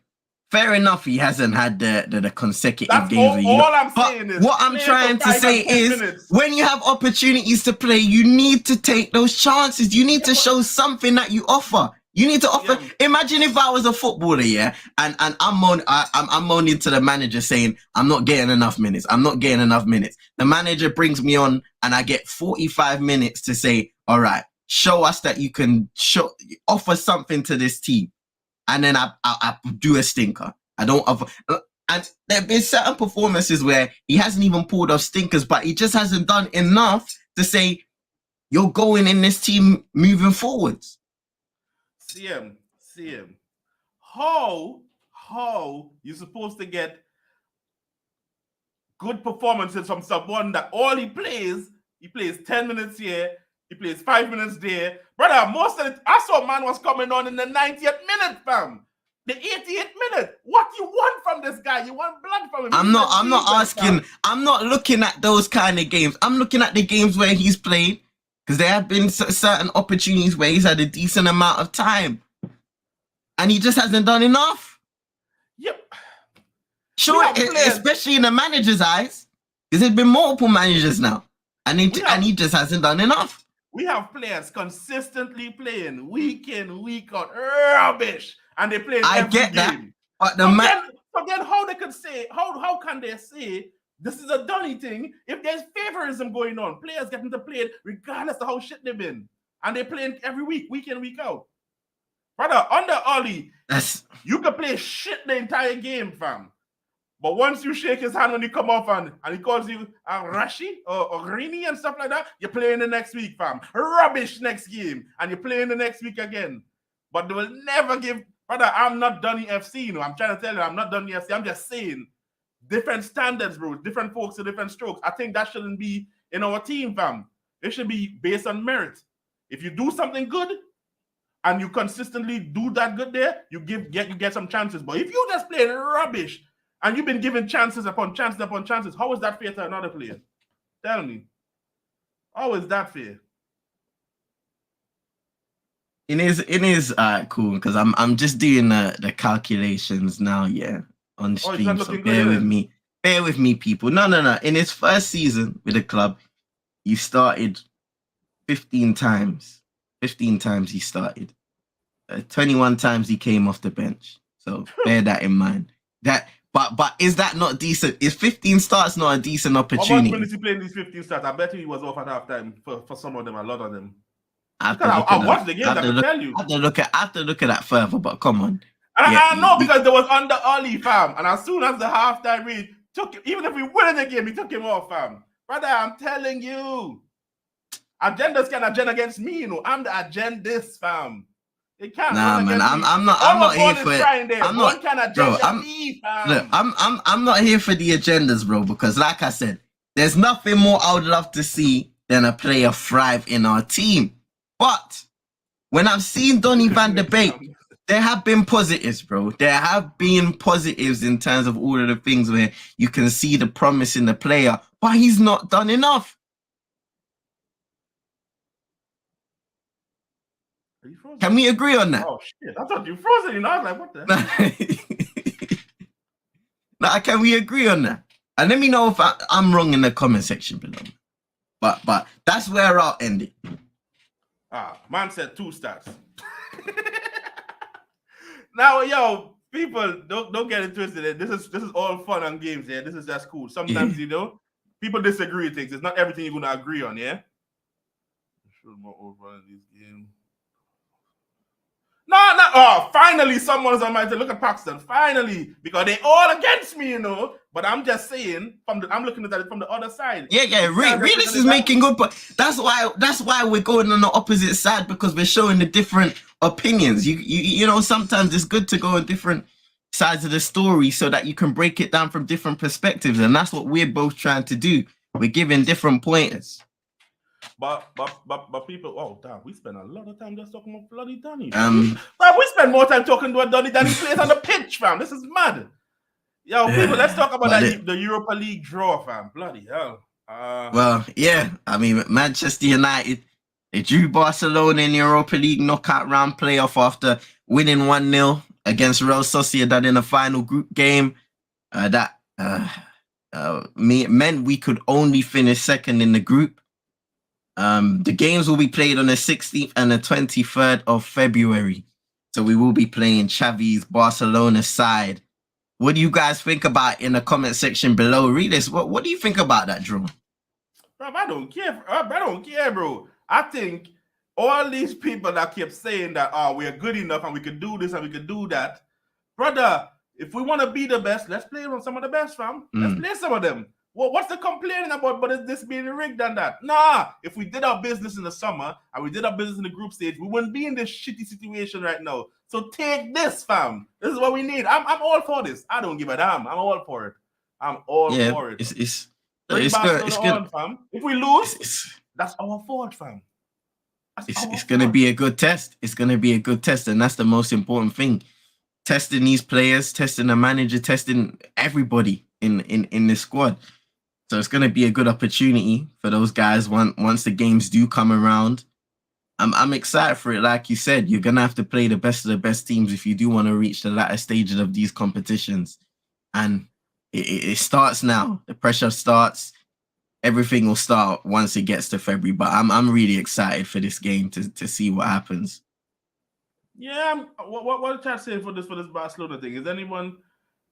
fair enough, he hasn't had the consecutive games. All I'm saying is, what I'm trying to say is, when you have opportunities to play, you need to take those chances. You need to show something that you offer. You need to offer. Yeah. Imagine if I was a footballer, and I'm moaning to the manager saying, I'm not getting enough minutes. The manager brings me on and I get 45 minutes to say, all right, show us that you can offer something to this team. And then I do a stinker. I don't offer. And there have been certain performances where he hasn't even pulled off stinkers, but he just hasn't done enough to say, you're going in this team moving forwards. CM, how you supposed to get good performances from someone that all he plays 10 minutes here, He plays 5 minutes there. Brother, most of it, I saw man was coming on in the 90th minute, fam. The 88th minute. What you want from this guy? You want blood from him. I'm not asking. I'm not looking at those kind of games. I'm looking at the games where he's played, because there have been certain opportunities where he's had a decent amount of time, and he just hasn't done enough. Yep. Sure, especially in the manager's eyes, because there's been multiple managers now, and he just hasn't done enough. We have players consistently playing week in, week out, rubbish, and they play every get game. That, but then how they could say, how can they say this is a Donny thing if there's favorism going on? Players getting to play regardless of how shit they've been, and they're playing every week in, week out. Brother, under Ollie, you can play shit the entire game, fam. But once you shake his hand when he come off and he calls you Rashi or Rini and stuff like that, you're playing the next week, fam. Rubbish next game. And you're playing the next week again. But they will never give... Brother, I'm not Donny FC, you know. I'm trying to tell you, I'm not Donny FC. I'm just saying, different standards, bro. Different folks with different strokes. I think that shouldn't be in our team, fam. It should be based on merit. If you do something good, and you consistently do that good there, you get some chances. But if you just play rubbish, and you've been given chances upon chances upon chances, how is that fair to another player? Tell me. How is that fair? It is cool, because I'm just doing the calculations now, on stream. So bear with me. Bear with me, people. No. In his first season with the club, he started 15 times. 15 times he started. 21 times he came off the bench. So bear that in mind. But is that not decent? Is 15 starts not a decent opportunity? How much minutes he playing these 15 starts? I bet you he was off at halftime for some of them, a lot of them. I watched the game, I can tell you. I have to look at that further, but come on. I know, because there was under Ollie, fam. And as soon as the halftime read, even if we win the game, he took him off, fam. Brother, I'm telling you. Agendas can agenda against me, you know. I'm the agendist, fam. It can't. Nah, man, I'm not here for it. I'm not, bro. I'm not here for the agendas, bro. Because, like I said, there's nothing more I would love to see than a player thrive in our team. But when I've seen Donny van de Beek, there have been positives, bro. There have been positives in terms of all of the things where you can see the promise in the player, but he's not done enough. Can we agree on that? Oh shit! I thought you frozen. You know, I was like, what the? Nah, can we agree on that? And let me know if I'm wrong in the comment section below. But that's where I'll end it. Man said 2 stars. Now, yo, people, don't get it twisted. This is all fun and games. Yeah, this is just cool. Sometimes you know, people disagree with things. It's not everything you're gonna agree on. Yeah. More over in these games. No. Oh, finally, someone's on my team. Look at Paxton. Finally, because they all against me, you know. But I'm just saying, I'm looking at it from the other side. Yeah. Realist is making good, but that's why we're going on the opposite side, because we're showing the different opinions. You know, sometimes it's good to go on different sides of the story so that you can break it down from different perspectives, and that's what we're both trying to do. We're giving different pointers. But people, oh damn, we spend a lot of time just talking about bloody Donny. But we spend more time talking about Donny than he plays on the pitch, fam. This is mad. Yo, people, let's talk about the Europa League draw, fam. Bloody hell. Well, yeah. I mean, Manchester United, they drew Barcelona in the Europa League knockout round playoff after winning 1-0 against Real Sociedad in the final group game. That meant we could only finish second in the group. The games will be played on the 16th and the 23rd of February. So we will be playing Xavi's Barcelona side. What do you guys think about in the comment section below? Read this. What do you think about that, Drew? Bro, I don't care. I don't care, bro. I think all these people that kept saying that, we're good enough and we can do this and we can do that. Brother, if we want to be the best, let's play on some of the best, fam. Let's play some of them. Well, what's the complaining about? But is this being rigged and that? Nah, if we did our business in the summer and we did our business in the group stage, we wouldn't be in this shitty situation right now. So take this, fam. This is what we need. I'm all for this. I don't give a damn. I'm all for it. I'm all for it. It's good. Fam. If we lose, that's our fault, fam. It's going to be a good test. It's going to be a good test, and that's the most important thing. Testing these players, testing the manager, testing everybody in this squad. So it's going to be a good opportunity for those guys once the games do come around. I'm excited for it. Like you said, you're going to have to play the best of the best teams if you do want to reach the latter stages of these competitions. And it starts now. The pressure starts. Everything will start once it gets to February. But I'm really excited for this game to see what happens. Yeah, what are you trying to say for this Barcelona thing? Is anyone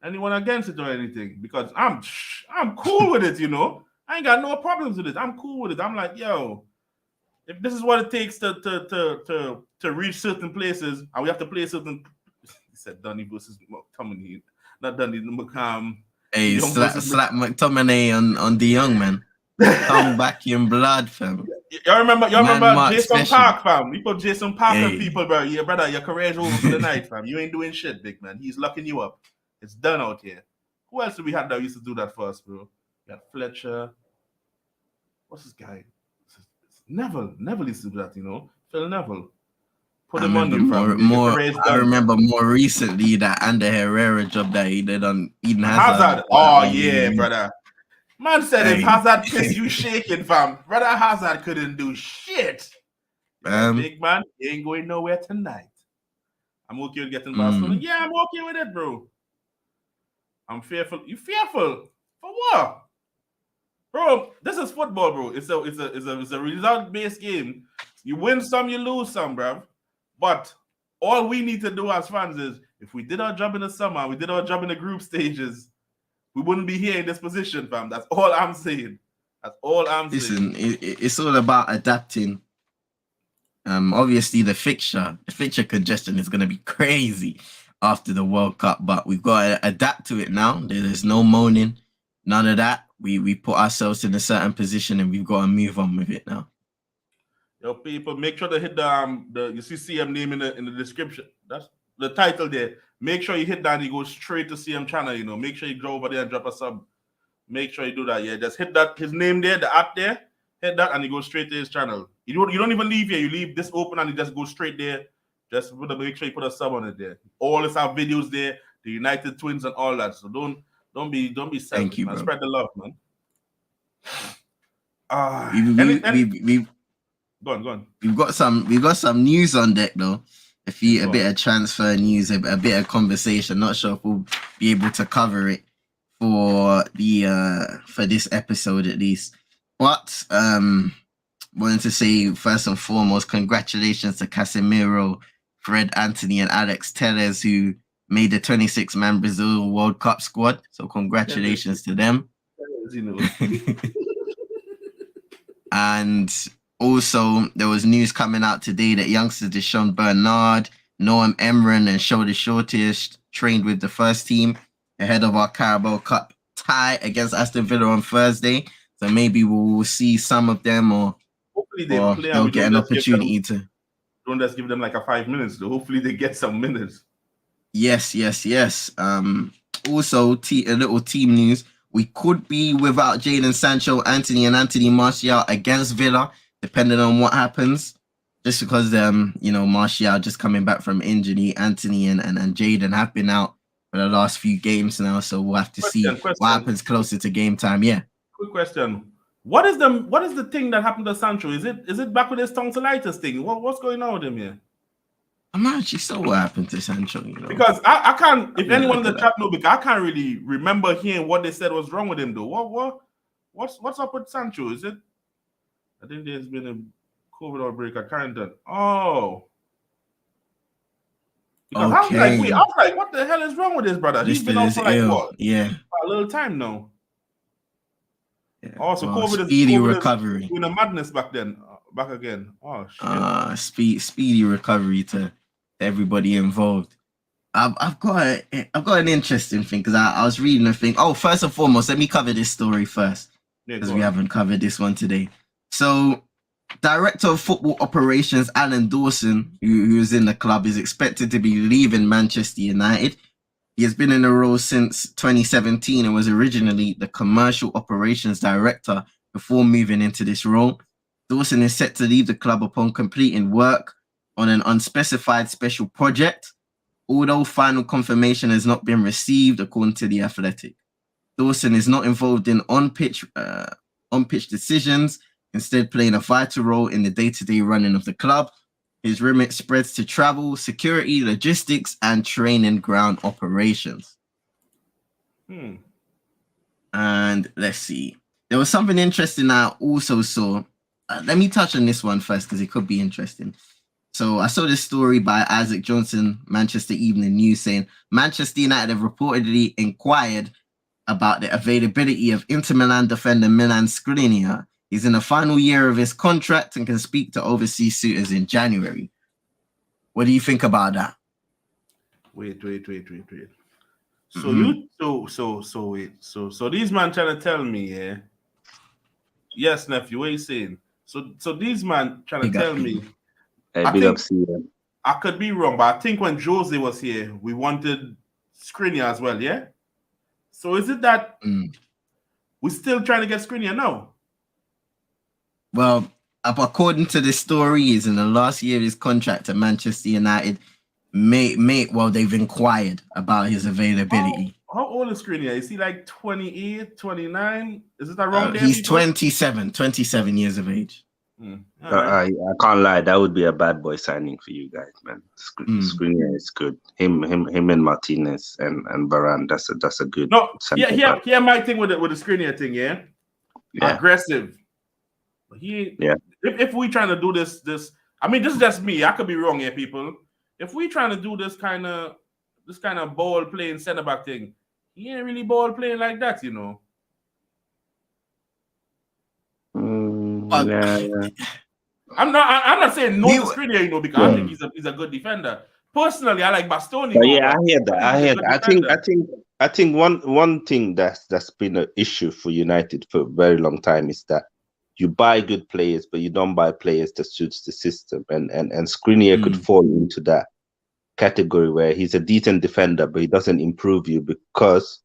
against it or anything? Because I'm cool with it, you know. I ain't got no problems with it. I'm cool with it. I'm like, yo, if this is what it takes to reach certain places, and we have to play certain. He said Dunny versus McTominay, not Dunny. Hey, slap McTominay on the young man. Come back in blood, fam. You remember Jason special. Park, fam? We put Jason Park and people, bro. Yeah, brother, your career's over for the night, fam. You ain't doing shit, big man. He's locking you up. It's done out here. Who else do we have that used to do that for us, bro? We had Fletcher. What's this guy? Neville used to do that, you know. Phil Neville. Put him on you, fam. I remember more recently that Ander Herrera job that he did on Eden Hazard. Oh, yeah, brother. Man said if Hazard pissed you shaking, fam. Brother Hazard couldn't do shit. Big man, he ain't going nowhere tonight. I'm okay with getting Barcelona. Yeah, I'm okay with it, bro. I'm fearful. You fearful? For what? Bro, this is football, bro. It's a result-based game. You win some, you lose some, bro. But all we need to do as fans is, if we did our job in the summer, we did our job in the group stages, we wouldn't be here in this position, fam. That's all I'm saying. That's all I'm saying. Listen, it's all about adapting. Obviously, the fixture congestion is going to be crazy after the World Cup, but we've got to adapt to it now. There's no moaning, none of that. We put ourselves in a certain position and we've got to move on with it now. Yo, people, make sure to hit the you see CM name in the description. That's the title there. Make sure you hit that and you go straight to CM channel, you know. Make sure you go over there and drop a sub. Make sure you do that. Yeah, just hit that his name there, the app there. Hit that and you go straight to his channel. You don't even leave here. You leave this open and you just go straight there. Just make sure you put a sub on it there. All this our videos there, the United Twins and all that. So don't be selfish. Thank you, man. Bro. Spread the love, man. Go on. We've got some news on deck though. A bit of transfer news, a bit of conversation. Not sure if we'll be able to cover it for this episode at least. But wanted to say first and foremost, congratulations to Casemiro, Fred, Anthony, and Alex Telles, who made the 26-man Brazil World Cup squad. So congratulations to them. And also, there was news coming out today that youngsters Deshaun Bernard, Noam Emran, and Shoulder Shortish trained with the first team ahead of our Carabao Cup tie against Aston Villa on Thursday. So maybe we'll see some of them, or hopefully they'll get an opportunity to. Don't just give them like a 5 minutes, though. Hopefully they get some minutes. Yes. Also, a little team news. We could be without Jadon Sancho, Anthony, and Anthony Martial against Villa, depending on what happens. Just because Martial just coming back from injury, Anthony and Jadon have been out for the last few games now, so we'll have to see what happens closer to game time. Yeah. Quick question. What is the thing that happened to Sancho? Is it back with his tonsillitis thing? What's going on with him here? I'm not actually sure what happened to Sancho, you know. Because I can't, if anyone in the chat knows, because I can't really remember hearing what they said was wrong with him though. What's up with Sancho? Is it? I think there's been a COVID outbreak at Carrington. Oh. Because okay. I was like, what the hell is wrong with this brother? He's been out for like what? Yeah. For a little time now. Yeah. Oh, so COVID speedy recovery. Doing a madness back again. Oh shit. Speedy recovery to everybody involved. I've got an interesting thing because I was reading a thing. Oh, first and foremost, let me cover this story first because we haven't covered this one today. So, Director of Football Operations Alan Dawson, who is in the club, is expected to be leaving Manchester United. He has been in the role since 2017 and was originally the Commercial Operations Director before moving into this role. Dawson is set to leave the club upon completing work on an unspecified special project, although final confirmation has not been received, according to The Athletic. Dawson is not involved in on-pitch decisions, instead playing a vital role in the day-to-day running of the club. His remit spreads to travel, security, logistics, and training ground operations. And let's see. There was something interesting I also saw. Let me touch on this one first because it could be interesting. So I saw this story by Isaac Johnson, Manchester Evening News, saying Manchester United have reportedly inquired about the availability of Inter Milan defender Milan Skriniar. He's in the final year of his contract and can speak to overseas suitors in January. What do you think about that? Wait. So these man trying to tell me, yeah. Yes, nephew, what are you saying? So these man trying to tell me. I could be wrong, but I think when Jose was here, we wanted Skriniar as well, yeah? So is it that we're still trying to get Skriniar now? Well, according to the story, is in the last year of his contract at Manchester United. They've inquired about his availability. How old is Skriniar? Is he like 28, 29? Is it that wrong there? He's 27 years of age. I can't lie. That would be a bad boy signing for you guys, man. Skriniar is good. Him and Martinez and Varane. That's a good. No, yeah. My thing with the Skriniar thing, yeah. Aggressive. If we trying to do this, I mean, this is just me. I could be wrong here, people. If we trying to do this kind of ball playing center back thing, he ain't really ball playing like that, you know. I'm not saying no to Skriniar, you know, because I think he's a good defender. Personally, I like Bastoni. I hear that. I think one thing that's been an issue for United for a very long time is that you buy good players, but you don't buy players that suits the system. And Skriniar could fall into that category where he's a decent defender, but he doesn't improve you because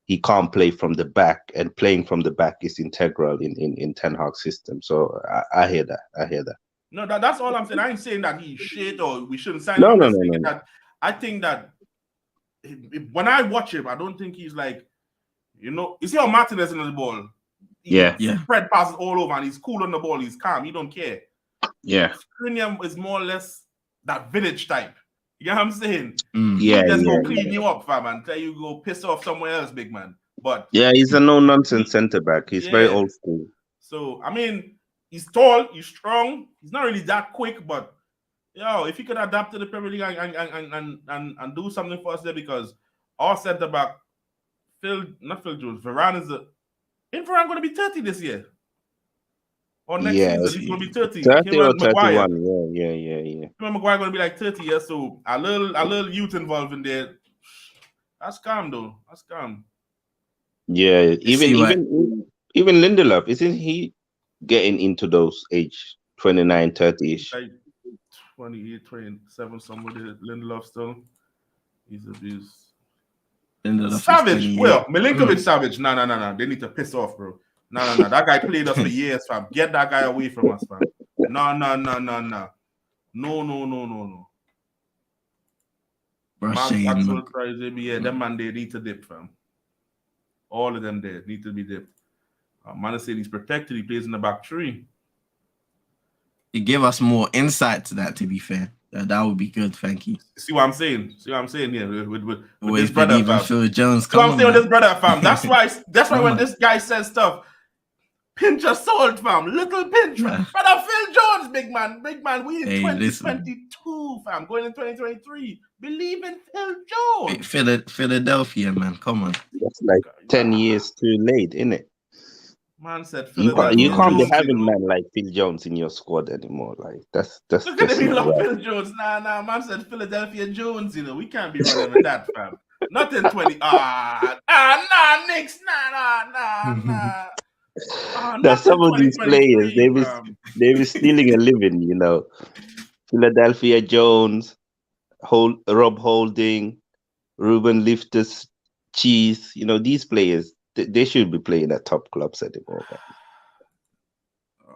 he can't play from the back, and playing from the back is integral in Ten Hag's system. So I hear that. No, that's all I'm saying. I ain't saying that he's shit or we shouldn't sign him. No. I think that when I watch him, I don't think he's like, you know, you see how Martinez in the ball. He spread passes all over and he's cool on the ball. He's calm. He don't care. Yeah. Skriniar is more or less that village type. You know what I'm saying? He just go clean you up, fam, and tell you go piss off somewhere else, big man. But he's a no-nonsense centre back. He's very old school. So I mean, he's tall, he's strong. He's not really that quick, but if he could adapt to the Premier League and do something for us there, because our centre back, not Phil Jones, Varane Varane going to be 30 this year? Or next season, he's going to be 30. 30 or 31, yeah. Him and Maguire going to be like 30 years, so a little youth involved in there. That's calm, though. That's calm. Yeah, even Lindelof, isn't he getting into those age 29, 30-ish? Like 28, 27, somewhere Lindelof still. He's abused. Savage. Well, Milinkovic Savage. No. They need to piss off, bro. No. That guy played us for years, fam. Get that guy away from us, fam. No. No. Maxwell tries them man, they need to dip, fam. All of them there need to be dipped. Man said he's protected. He plays in the back three. It gave us more insight to that, to be fair. That would be good, thank you. See what I'm saying? Yeah, with this brother, fam. Phil Jones, so I'm saying with this brother, fam. That's why when this guy says stuff, pinch of salt, fam. Little pinch. Brother Phil Jones, big man. We in 2022, fam. Going in 2023. Believe in Phil Jones. Philadelphia, man. Come on. That's like 10 years too late, isn't it? Man said you can't be having man like Phil Jones in your squad anymore. Like that's look at him love Phil Jones. Nah. Man said Philadelphia Jones. You know we can't be running with that, fam. Not in 20. Knicks. Nah. That's some of these players. They be stealing a living, you know. Philadelphia Jones, Rob Holding, Ruben Liftus, Cheese. You know these players. They should be playing at top clubs anymore.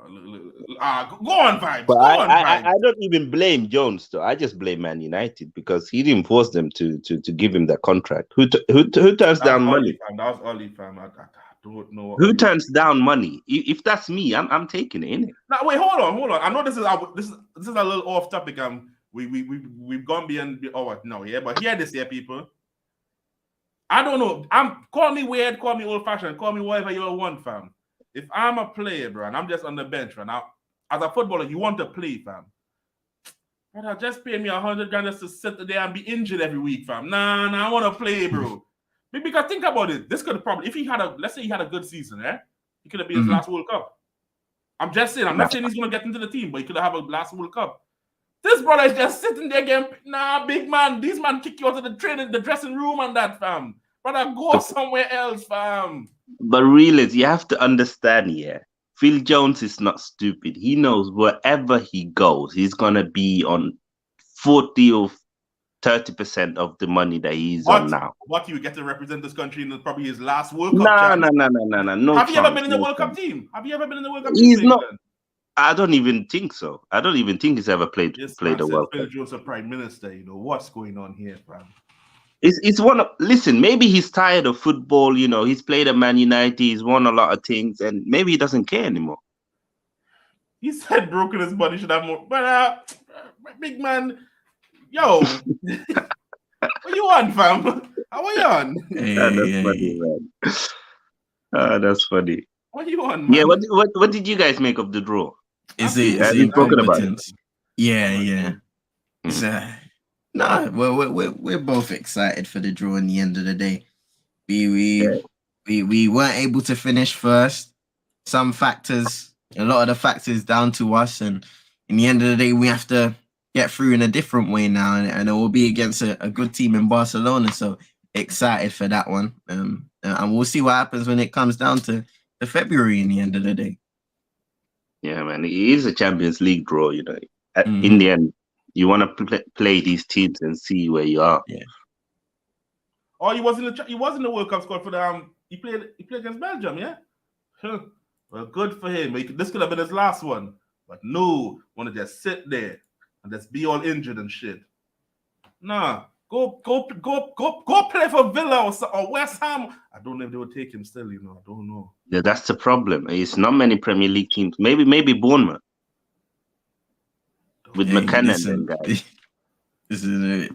Go on, vibes. But Go on, I vibes. don't even blame Jones though. I just blame Man United because he didn't force them to give him that contract. Who turns down money? That was Ollie, fam. I don't know. Who turns down money? If that's me, I'm taking it, innit? Now wait, hold on. I know this is a little off topic. We've gone beyond our now, yeah. But hear this here, people. I don't know. Call me weird, call me old fashioned, call me whatever you want, fam. If I'm a player, bro, and I'm just on the bench, right now, as a footballer, you want to play, fam. Brother, just pay me $100 just to sit there and be injured every week, fam. Nah, I want to play, bro. Because think about it. This could probably, if he had let's say he had a good season, he could have been his last World Cup. I'm just saying, I'm not saying he's going to get into the team, but he could have a last World Cup. This brother is just sitting there again. Nah, big man, these man kick you out of the dressing room and that, fam. Brother, go somewhere else, fam. But really, you have to understand, Phil Jones is not stupid. He knows wherever he goes, he's going to be on 40 or 30% of the money that he's on now. What, you get to represent this country in probably his last World Cup? No. Have you ever been in the World Cup team? Have you ever been in the World Cup team? He's not. I don't even think so. I don't even think he's ever played the World Cup. Phil Jones, a prime minister, what's going on here, fam? It's one of, listen, maybe he's tired of football, he's played at Man United, he's won a lot of things, and maybe he doesn't care anymore. He said broken his body should have more. But big man, yo, what you on, fam? How are you on? That's funny, man. That's funny. What you on, man? Yeah, what did you guys make of the draw? Is it talking about it? Yeah. It's no, we're both excited for the draw. In the end of the day, we weren't able to finish first. A lot of the factors down to us, and in the end of the day, we have to get through in a different way now, and it will be against a good team in Barcelona. So excited for that one, and we'll see what happens when it comes down to February. In the end of the day, yeah, man, it is a Champions League draw. In the end, you want to play these teams and see where you are. Yeah. Oh, he was in the World Cup squad for the he played against Belgium, yeah. Well, good for him. This could have been his last one, but no, want to just sit there and just be all injured and shit. Nah, go play for Villa or West Ham. I don't know if they would take him still. I don't know. Yeah, that's the problem. It's not many Premier League teams. Maybe Bournemouth. With McKenna and guys. This is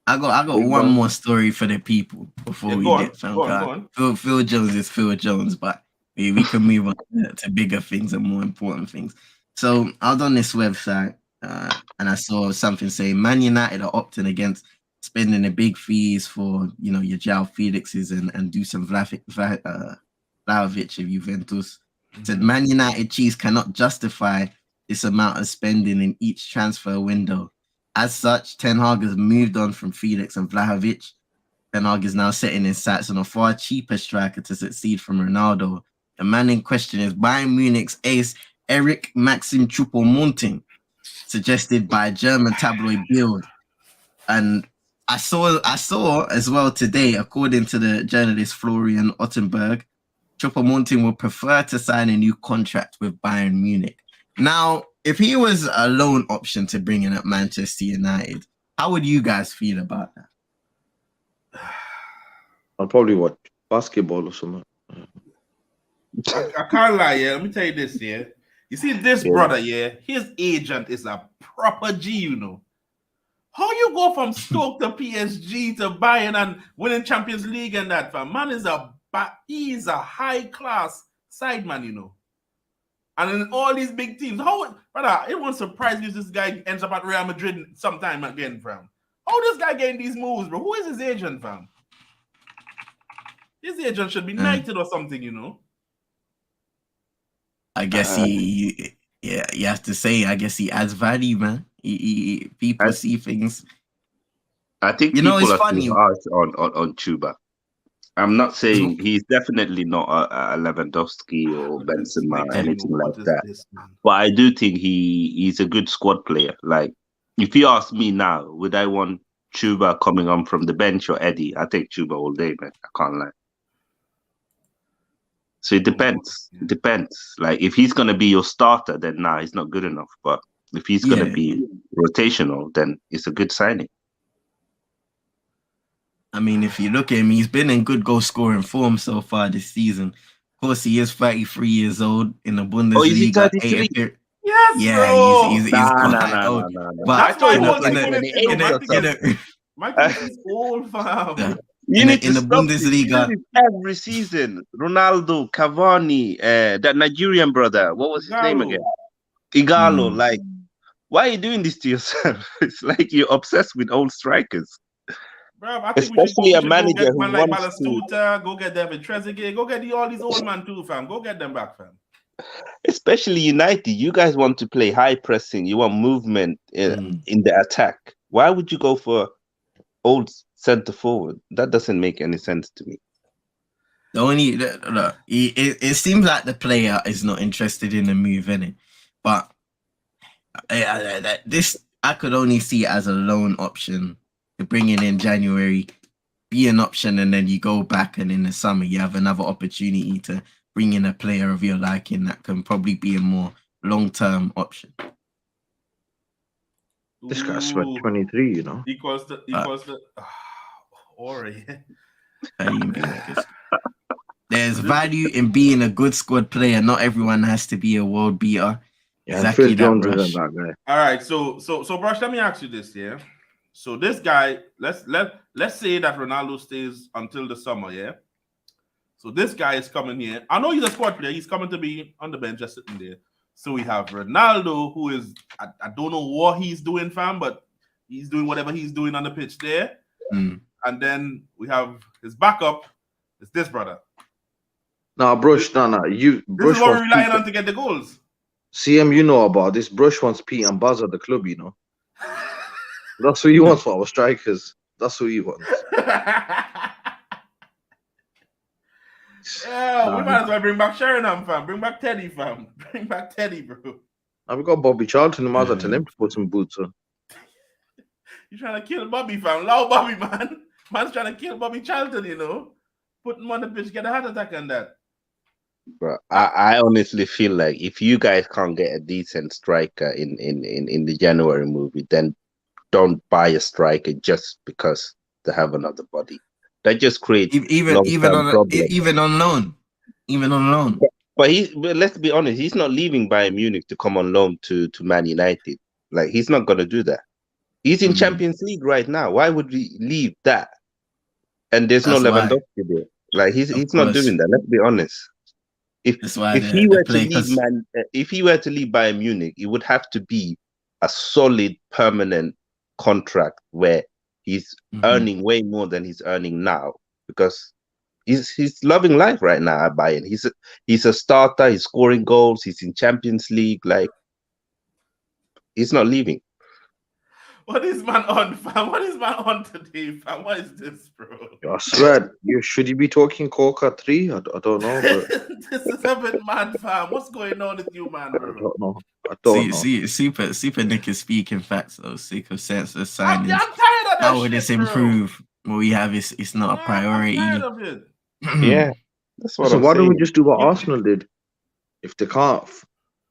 I got one more story for the people before we get found. Phil Jones is Phil Jones, but we can move on to bigger things and more important things. So I was on this website and I saw something saying Man United are opting against spending the big fees for your João Felixes and Dusan Vlahovic of Juventus. Said Man United chiefs cannot justify this amount of spending in each transfer window. As such, Ten Hag has moved on from Felix and Vlahovic. Ten Hag is now setting his sights on a far cheaper striker to succeed from Ronaldo. The man in question is Bayern Munich's ace Eric Maxim Choupo-Moting, suggested by German tabloid Bild. And I saw as well today, according to the journalist Florian Ottenberg, Choupo-Moting will prefer to sign a new contract with Bayern Munich. Now, if he was a loan option to bring in at Manchester United, how would you guys feel about that? I'll probably watch basketball or something. I can't lie, yeah. Let me tell you this, yeah. You see this brother, yeah, his agent is a proper G, How you go from Stoke to PSG to Bayern and winning Champions League and that, fam? Man he's a high-class side man, And in all these big teams, brother, it won't surprise me if this guy ends up at Real Madrid sometime again, fam. How this guy getting these moves, bro? Who is his agent, fam? His agent should be knighted or something, I guess you have to say, I guess he adds value, man. People see things. I think it's funny on Chuba. I'm not saying he's definitely not a Lewandowski or Benzema or anything like that. But I do think he's a good squad player. Like, if you ask me now, would I want Chuba coming on from the bench or Eddie? I take Chuba all day, man. I can't lie. So it depends. It depends. Like if he's gonna be your starter, then he's not good enough. But if he's gonna be rotational, then it's a good signing. I mean, if you look at him, he's been in good goal scoring form so far this season. Of course, he is 33 years old in the Bundesliga. Oh, is he 33? Yes, yeah, bro. he's quite old. But that's my whole like thing with it, you know. My thing is old, fam. Yeah. You need to in the stop Bundesliga every season. Ronaldo, Cavani, that Nigerian brother. What was his name again? Igalo. Like, why are you doing this to yourself? It's like you're obsessed with old strikers. Bro, I think especially we should a manager go get who man like wants Balastuta, go get David Trezeguet, go get all these old man too, fam. Go get them back, fam. Especially United, you guys want to play high pressing. You want movement in the attack. Why would you go for old centre forward? That doesn't make any sense to me. The only it seems like the player is not interested in the move, innit? But this I could only see it as a loan option. To bring in January, be an option, and then you go back, and in the summer you have another opportunity to bring in a player of your liking that can probably be a more long-term option. This guy's about 23, you know. Equals the Ori. There's value in being a good squad player. Not everyone has to be a world beater. Yeah, exactly that, Jones isn't that guy. All right, so Brush, let me ask you this, yeah. So this guy, let's say that Ronaldo stays until the summer, yeah. So this guy is coming here. I know he's a squad player. He's coming to be on the bench, just sitting there. So we have Ronaldo, who is I don't know what he's doing, fam, but he's doing whatever he's doing on the pitch there. And then we have his backup. It's this brother. No, Brush, no. This is what we're relying on to get the goals. CM, you know about this. Brush wants Pete and Buzz at the club, you know. That's what he wants for our strikers. That's what he wants. Yeah, we might as well bring back Sheringham, fam. Bring back Teddy, fam. Bring back Teddy, bro. Now we got Bobby Charlton. We might as well tell him to put some boots on. You're trying to kill Bobby, fam. Loud Bobby, man. Man's trying to kill Bobby Charlton, you know. Put him on the pitch, get a heart attack on that. Bro, I honestly feel like if you guys can't get a decent striker in the January movie, then don't buy a striker just because they have another body. That just creates even on loan. But let's be honest, he's not leaving Bayern Munich to come on loan to Man United. Like, he's not gonna do that. He's in Champions League right now. Why would we leave that? And there's no Lewandowski there. Like, he's not doing that. Let's be honest. If he were to leave Bayern Munich, it would have to be a solid permanent contract where he's earning way more than he's earning now, because he's loving life right now at Bayern. He's a starter, he's scoring goals, he's in Champions League, like, he's not leaving. What is man on, fam? What is man on today, fam? What is this, bro? I swear, should you be talking Coca 3? I don't know. But... This is a bit mad, fam. What's going on with you, man, bro? I don't know. See, Super Nick is speaking facts, though. Sick of senseless signings. I'm tired of that. How would this improve? What we have is not a priority. I'm tired of it. Yeah, that's what. So why don't we just do what Arsenal did? If they can't,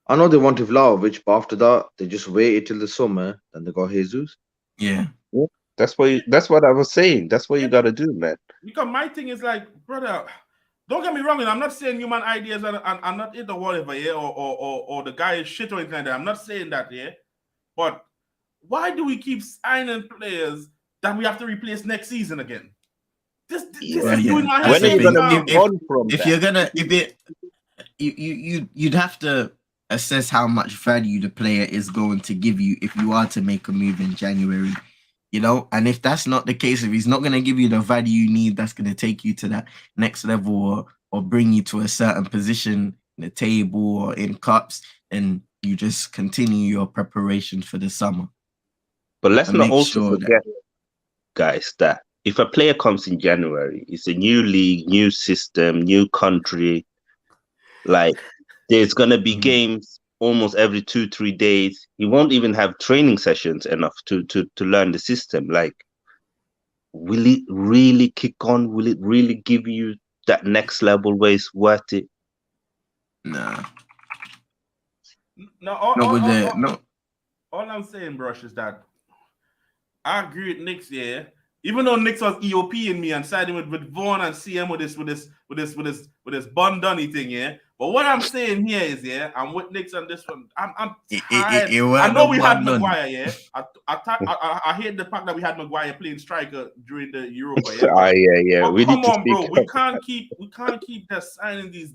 I know they wanted Vlahovic, but after that they just waited till the summer, and they got Jesus. Yeah. That's what I was saying. That's what you gotta do, man. Because my thing is like, brother, don't get me wrong, and I'm not saying human ideas are not it or whatever, yeah, or the guy is shit or anything like that. I'm not saying that, yeah. But why do we keep signing players that we have to replace next season again? This is doing my head. When are you gonna move on from if that? you're gonna you'd have to assess how much value the player is going to give you if you are to make a move in January, you know. And if that's not the case, if he's not going to give you the value you need, that's going to take you to that next level or bring you to a certain position in the table or in cups, and you just continue your preparation for the summer. But let's not also forget, guys, that if a player comes in January, it's a new league, new system, new country. Like, there's going to be games almost every 2-3 days. He won't even have training sessions enough to learn the system. Like, will it really kick on? Will it really give you that next level where it's worth it? Nah. No, all I'm saying, Brush, is that I agree with Knicks, yeah. Even though Knicks was EOP in me and siding with Vaughn and CM with this Bun Dunny thing, yeah. But what I'm saying here is, yeah, I'm with Knicks on this one. I'm tired. I know we had Maguire, yeah. I hate the fact that we had Maguire playing striker during the Europa, yeah. yeah. But come on, bro. We can't keep just signing these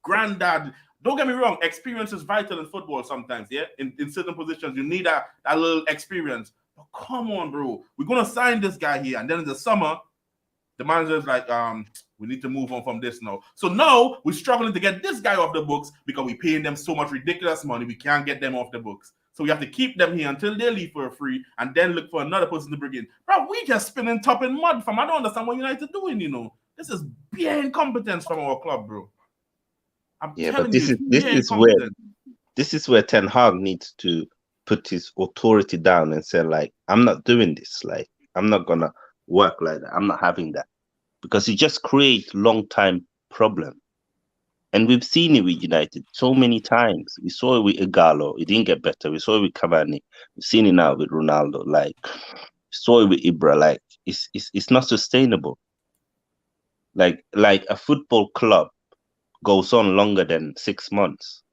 granddad. Don't get me wrong, experience is vital in football sometimes, yeah. In certain positions, you need that little experience. But come on, bro. We're gonna sign this guy here, and then in the summer, the manager's like, we need to move on from this now. So now we're struggling to get this guy off the books because we're paying them so much ridiculous money. We can't get them off the books. So we have to keep them here until they leave for free and then look for another person to bring in. Bro, we just spinning top in mud, fam. I don't understand what United doing, you know. This is bare incompetence from our club, bro. But this is where Ten Hag needs to put his authority down and say, like, I'm not doing this. Like, I'm not gonna work like that. I'm not having that, because it just creates long-time problem. And we've seen it with United so many times. We saw it with Igalo. It didn't get better. We saw it with Cavani. We've seen it now with Ronaldo. Like, we saw it with Ibra. Like, it's not sustainable. Like a football club goes on longer than 6 months.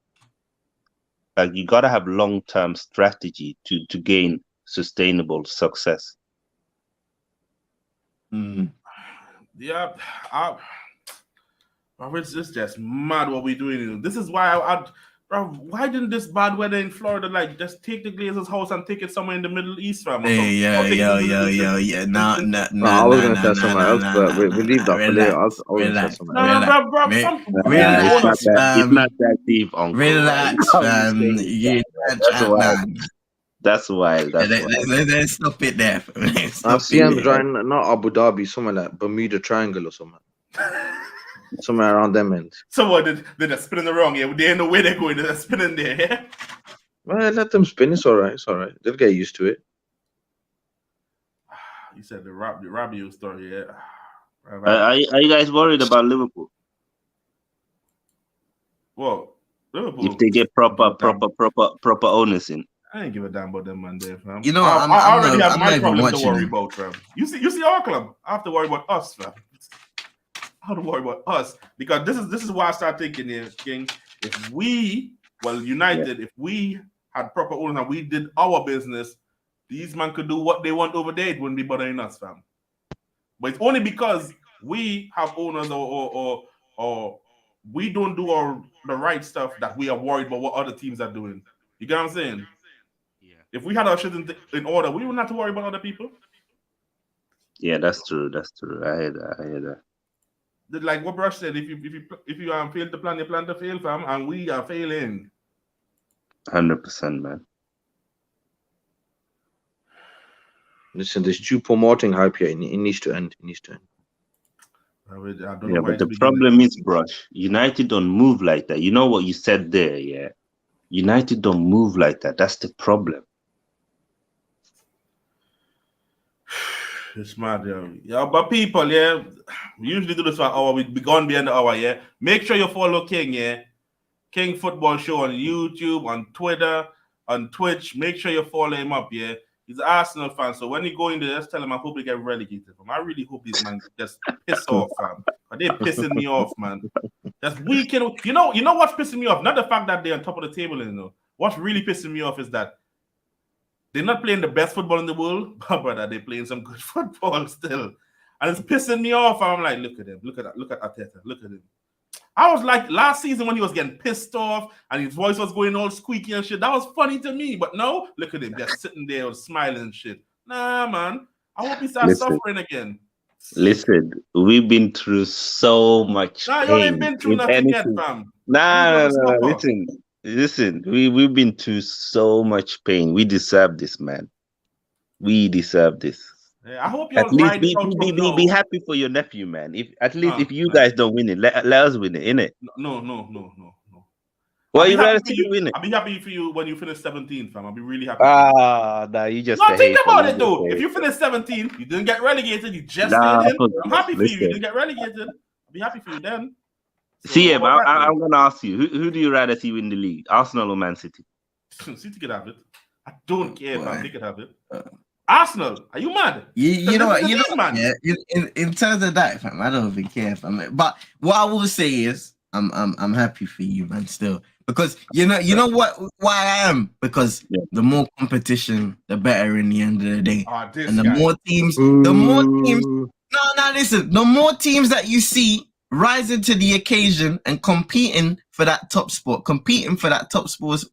Like, you gotta have long-term strategy to gain sustainable success. Yeah, it's just mad what we're doing. This is why bro, why didn't this bad weather in Florida like just take the Glazers' house and take it somewhere in the Middle East, fam? Yeah. No, I was gonna say something else, but we leave that for later. I was gonna say something else. It's not that deep, Uncle. Relax, fam. That's wild. Let's stop it there. I've seen drawing not Abu Dhabi, somewhere like Bermuda Triangle or something. Somewhere around them ends. Someone they're spinning the wrong, yeah. They ain't know where they're going, they're spinning there, yeah. Well, let them spin, it's alright. They'll get used to it. You said the Rabiot story, yeah. Are you guys worried about Liverpool? Well, Liverpool, if they get proper owners in. I ain't give a damn about them, man. There, fam. You know, I already have my problem to worry him. about, fam. You see our club. I have to worry about us, fam. I have to worry about us, because this is why I start thinking here, King. If we, United, if we had proper owners and we did our business, these men could do what they want over there. It wouldn't be bothering us, fam. But it's only because we have owners or we don't do the right stuff that we are worried about what other teams are doing. You get what I'm saying? Yeah. If we had our shit in order, we wouldn't have to worry about other people. Yeah, that's true. I hear that. Like what Brush said, if you fail to plan, you plan to fail, fam, and we are failing. 100%, man. Listen, this Jew promoting hype here. It needs to end. But the problem is, Brush, United don't move like that. You know what you said there, yeah? United don't move like that. That's the problem. It's mad, yeah. Yeah, but people, yeah, we usually do this for an hour. We've gone beyond the hour, yeah. Make sure you follow King, yeah. King Football Show on YouTube, on Twitter, on Twitch. Make sure you follow him up, yeah. He's an Arsenal fan, so when you go in there, just tell him I hope they get relegated. Fam. I really hope these man just piss off, fam. But they're pissing me off, man. That's weekend. You know what's pissing me off? Not the fact that they're on top of the table, you know. What's really pissing me off is that they're not playing the best football in the world, but brother, they're playing some good football still. And it's pissing me off. I'm like, look at him. Look at Arteta. Look at him. I was like, last season when he was getting pissed off and his voice was going all squeaky and shit, that was funny to me. But no, look at him just sitting there smiling and shit. Nah, man. I hope he starts suffering again. Listen, we've been through so much pain. You ain't been through nothing yet, fam. No. Listen. We've been through so much pain. We deserve this, man. We deserve this. Yeah, I hope at least be happy for your nephew, man. If you guys don't win it, let us win it, innit? No. Well, you rather see you win it. I'll be happy for you when you finish 17th, fam. I'll be really happy. Nah, you just. No, think about it though. If you finish 17th, you didn't get relegated. You just stayed in. I'm happy for you. You didn't get relegated. I'll be happy for you then. So CM, what about that I'm going to ask you, who do you rather see win the league, Arsenal or Man City? then? City could have it. I don't care, fam. Boy. They could have it. Arsenal, are you mad? You know what? This is You know the league, what? man. Yeah. In terms of that, fam, I don't even care, fam. But what I will say is, I'm happy for you, man. Still, because you know what? Why I am, because the more competition, the better. In the end of the day, This and the guy. more teams. No, listen. The more teams that you see rising to the occasion and competing for that top spot,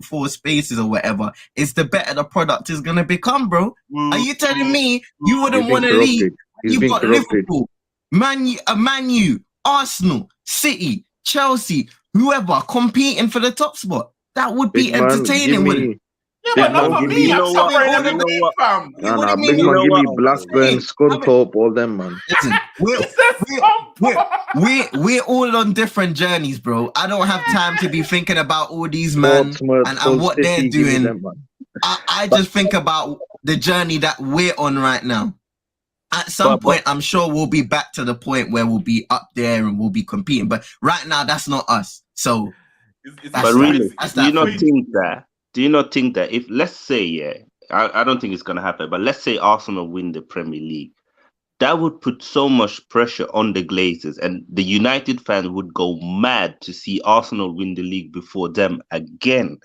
for spaces or whatever, is the better the product is gonna become, bro. Are you telling me you wouldn't want to leave? You've got Liverpool, Man U, Arsenal, City, Chelsea, whoever competing for the top spot. That would be entertaining, wouldn't it? Yeah, but not for me. I'm suffering every week, fam. Nah, big man, give me Blackburn, Scunthorpe, all them, man. Listen, we're all on different journeys, bro. I don't have time to be thinking about all these men and what they're doing. I just think about the journey that we're on right now. At some point, I'm sure we'll be back to the point where we'll be up there and we'll be competing. But right now, that's not us. So, but really, do you not think that if, let's say, I don't think it's going to happen, but let's say Arsenal win the Premier League, that would put so much pressure on the Glazers, and the United fans would go mad to see Arsenal win the league before them again.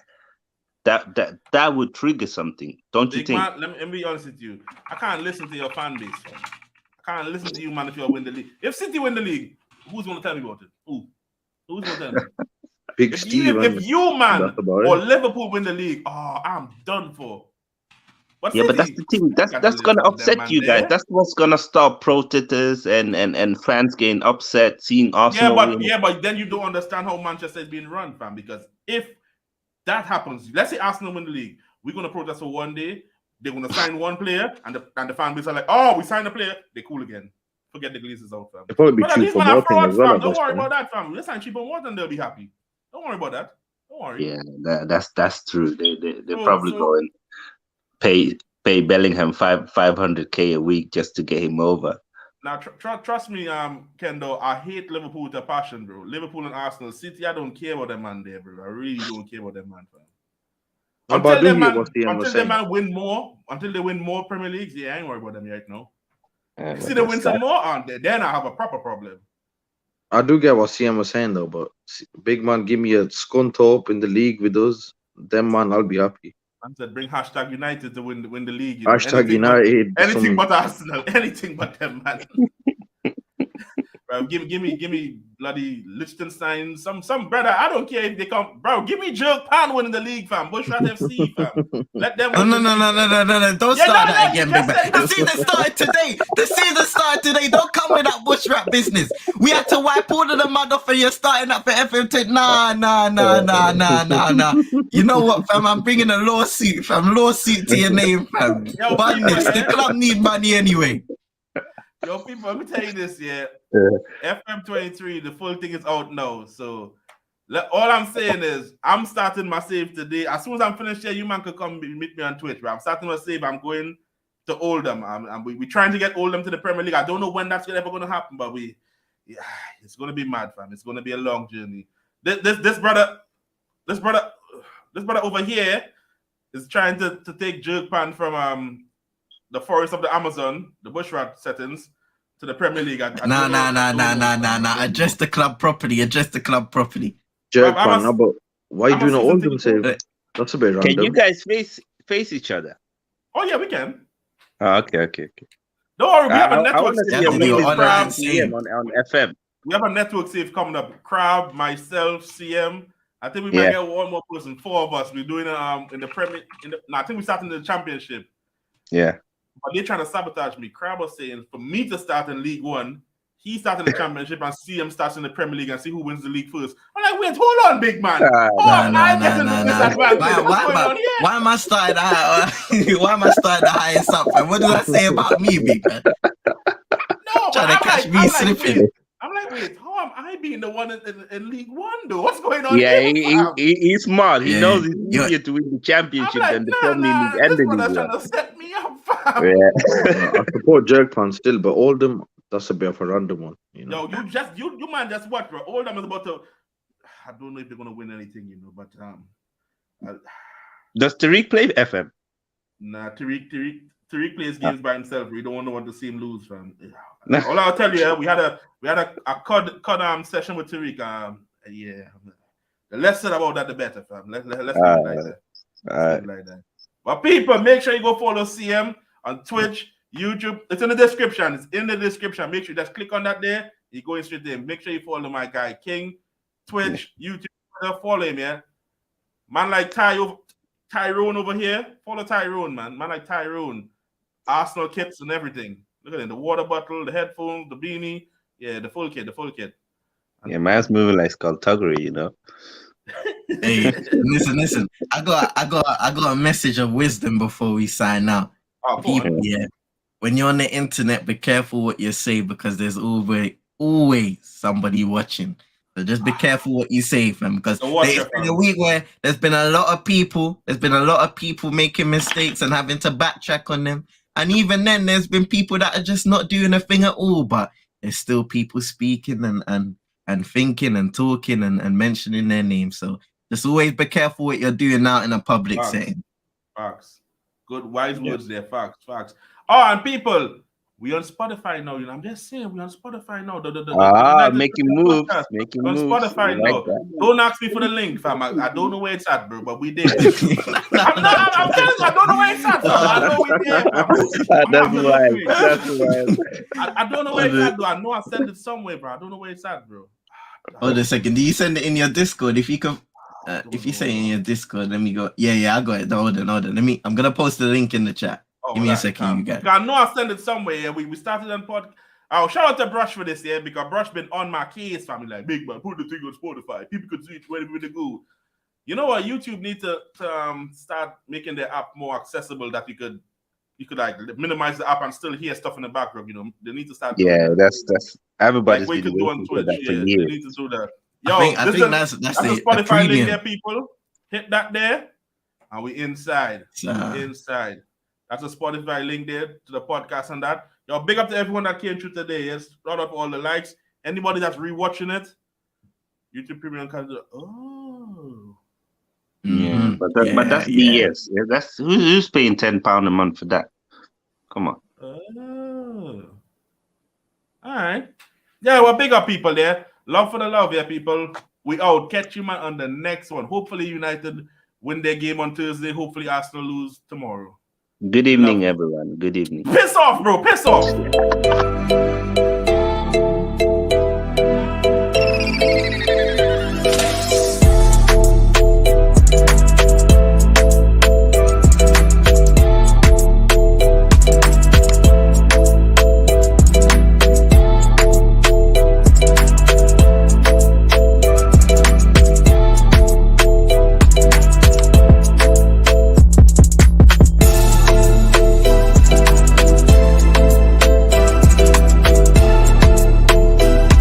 That would trigger something, don't you think? Man, let me be honest with you. I can't listen to your fan base. I can't listen to you, man, if you win the league. If City win the league, who's going to tell me about it? Who's going to tell me? Big if Steve. If you, man, or Liverpool win the league, I'm done for. But yeah, City, but that's the thing. That's going to upset you guys. That's what's going to stop protesters and fans getting upset seeing Arsenal win. But then you don't understand how Manchester is being run, fam. Because if that happens, let's say Arsenal win the league, we're going to protest for one day. They're going to sign one player, and the fan base are like, "Oh, we signed a player." They're cool again. Forget the Glazers out, fam. It'll probably be cheap for Morton as well. Don't worry about that, fam. Let's sign cheap for Morton, they'll be happy. Don't worry about that. Don't worry. Yeah, that's true. They're probably going pay Bellingham 500K a week just to get him over. Now, trust me, Kendo, I hate Liverpool to passion, bro. Liverpool and Arsenal, City, I don't care about them man there, bro. I really don't care about them man, fam. Until they win more Premier Leagues, I ain't worried about them right now. See they win some more on there, then I have a proper problem. I do get what CM was saying though, but big man, give me a Scunthorpe in the league with us. Them man, I'll be happy. I said bring # United to win the league. # United. Anything but Arsenal. Anything but them, man. Bro, give me bloody Liechtenstein. Some brother. I don't care if they come. Bro, give me Jerk Pan winning the league, fam. Bushrat FC, fam. Let them. No. Don't start that again, big man. The season started today. Don't come with that Bushrat business. We had to wipe all of the mud off, and you're starting up for FM10. Nah. You know what, fam? I'm bringing a lawsuit, fam. Lawsuit to your name, fam. Badness. The club need money anyway. Yo, people, let me tell you this, FM23, the full thing is out now. So all I'm saying is I'm starting my save today. As soon as I'm finished here, you man could come meet me on Twitch. Right? I'm starting my save. I'm going to Oldham. We're trying to get Oldham to the Premier League. I don't know when that's ever going to happen, but it's going to be mad, fam. It's going to be a long journey. This brother over here is trying to take Jerk Pan from the forest of the Amazon, the bushrat settings, to the Premier League. Nah. Address the club properly. Jerk Pan, but why do you not hold them save? That's a bit random. Can you guys face each other? Oh yeah, we can. Okay. Don't worry, we have a network save on FM. We have a network save coming up. Crab, myself, CM. I think we might get one more person. 4 of us. We're doing in the Premier. I think we start in the Championship. Yeah. But they're trying to sabotage me. Crab was saying for me to start in League One, he starts in the Championship and CM starts in the Premier League and see who wins the league first. I'm like, wait, hold on, big man. Why am I starting the highest up? And what does that say about me, big man? No, trying to catch me slipping. I'm like, wait, how am I being the one in League One, though? What's going on? Yeah, he's smart. He knows it's easier to win the Championship than the Premier League and the League. Trying to set me up, fam. Yeah. I support Jerk Pan still, but Oldham, That's a bit of a random one, you know. Yo, you man just what, bro? Oldham is about to. I don't know if they're gonna win anything, you know, but Does Tariq play FM? nah, Tariq plays games by himself. We don't want to see him lose, fam. All I'll tell you, we had a COD session with Tariq. Yeah, the less said about that, the better, fam. Let's leave it like that. Let's leave it like that. But people, make sure you go follow CM on Twitch, YouTube. It's in the description. It's in the description. Make sure you just click on that there. You go straight there. Make sure you follow my guy King, Twitch, YouTube. Follow him, yeah. Man like Tyrone over here. Follow Tyrone, man. Man like Tyrone. Arsenal kits and everything. Look at it. The water bottle, the headphones, the beanie. Yeah, the full kit. Yeah, man's moving like skullduggery, you know. Hey, listen. I got a message of wisdom before we sign out. People, yeah. When you're on the internet, be careful what you say because there's always somebody watching. So just be careful what you say, fam. Because it's been a week where there's been a lot of people making mistakes and having to backtrack on them. And even then, there's been people that are just not doing a thing at all. But there's still people speaking and thinking and talking and mentioning their name. So just always be careful what you're doing out in a public setting. Facts. Good wise words there. Facts. Oh, and people, we on Spotify now. You know, I'm just saying we on Spotify now. Making moves. On Spotify now. Don't ask me for the link, fam. I don't know where it's at, bro. But we did. I'm telling you, I don't know where it's at, fam. I know we did. That's why. I don't know where it's at, though. I know I sent it somewhere, bro. I don't know where it's at, bro. Hold a second. Do you send it in your Discord? If you can, if you say in your Discord, let me go. Yeah, I got it. Hold on. I'm gonna post the link in the chat. Give me a second, you guys. I know I sent it somewhere. Yeah. We started on podcast. I'll shout out to Brush for this, yeah, because Brush been on my case, family. Like, big man, put the thing on Spotify. People could see it wherever they go. You know what? YouTube needs to start making the app more accessible. That you could like minimize the app and still hear stuff in the background. You know, they need to start. Yeah, that's everybody's like been do on Twitch. That for years. Years. They need to do that. Yo, I think that's the Spotify link there, people. Hit that there, and we inside. Inside. That's a Spotify link there to the podcast and that. Yo, big up to everyone that came through today. Yes, shout out for all the likes. Anybody that's rewatching it, YouTube Premium can do. Oh, yeah, but that's BS. Yeah, that's who's paying £10 a month for that. Come on. Oh, all right. Yeah, well, big up people there. Love for the love, yeah, people. We out. Catch you man on the next one. Hopefully, United win their game on Thursday. Hopefully, Arsenal lose tomorrow. Good evening, everyone. Good evening. Piss off, bro. Piss off.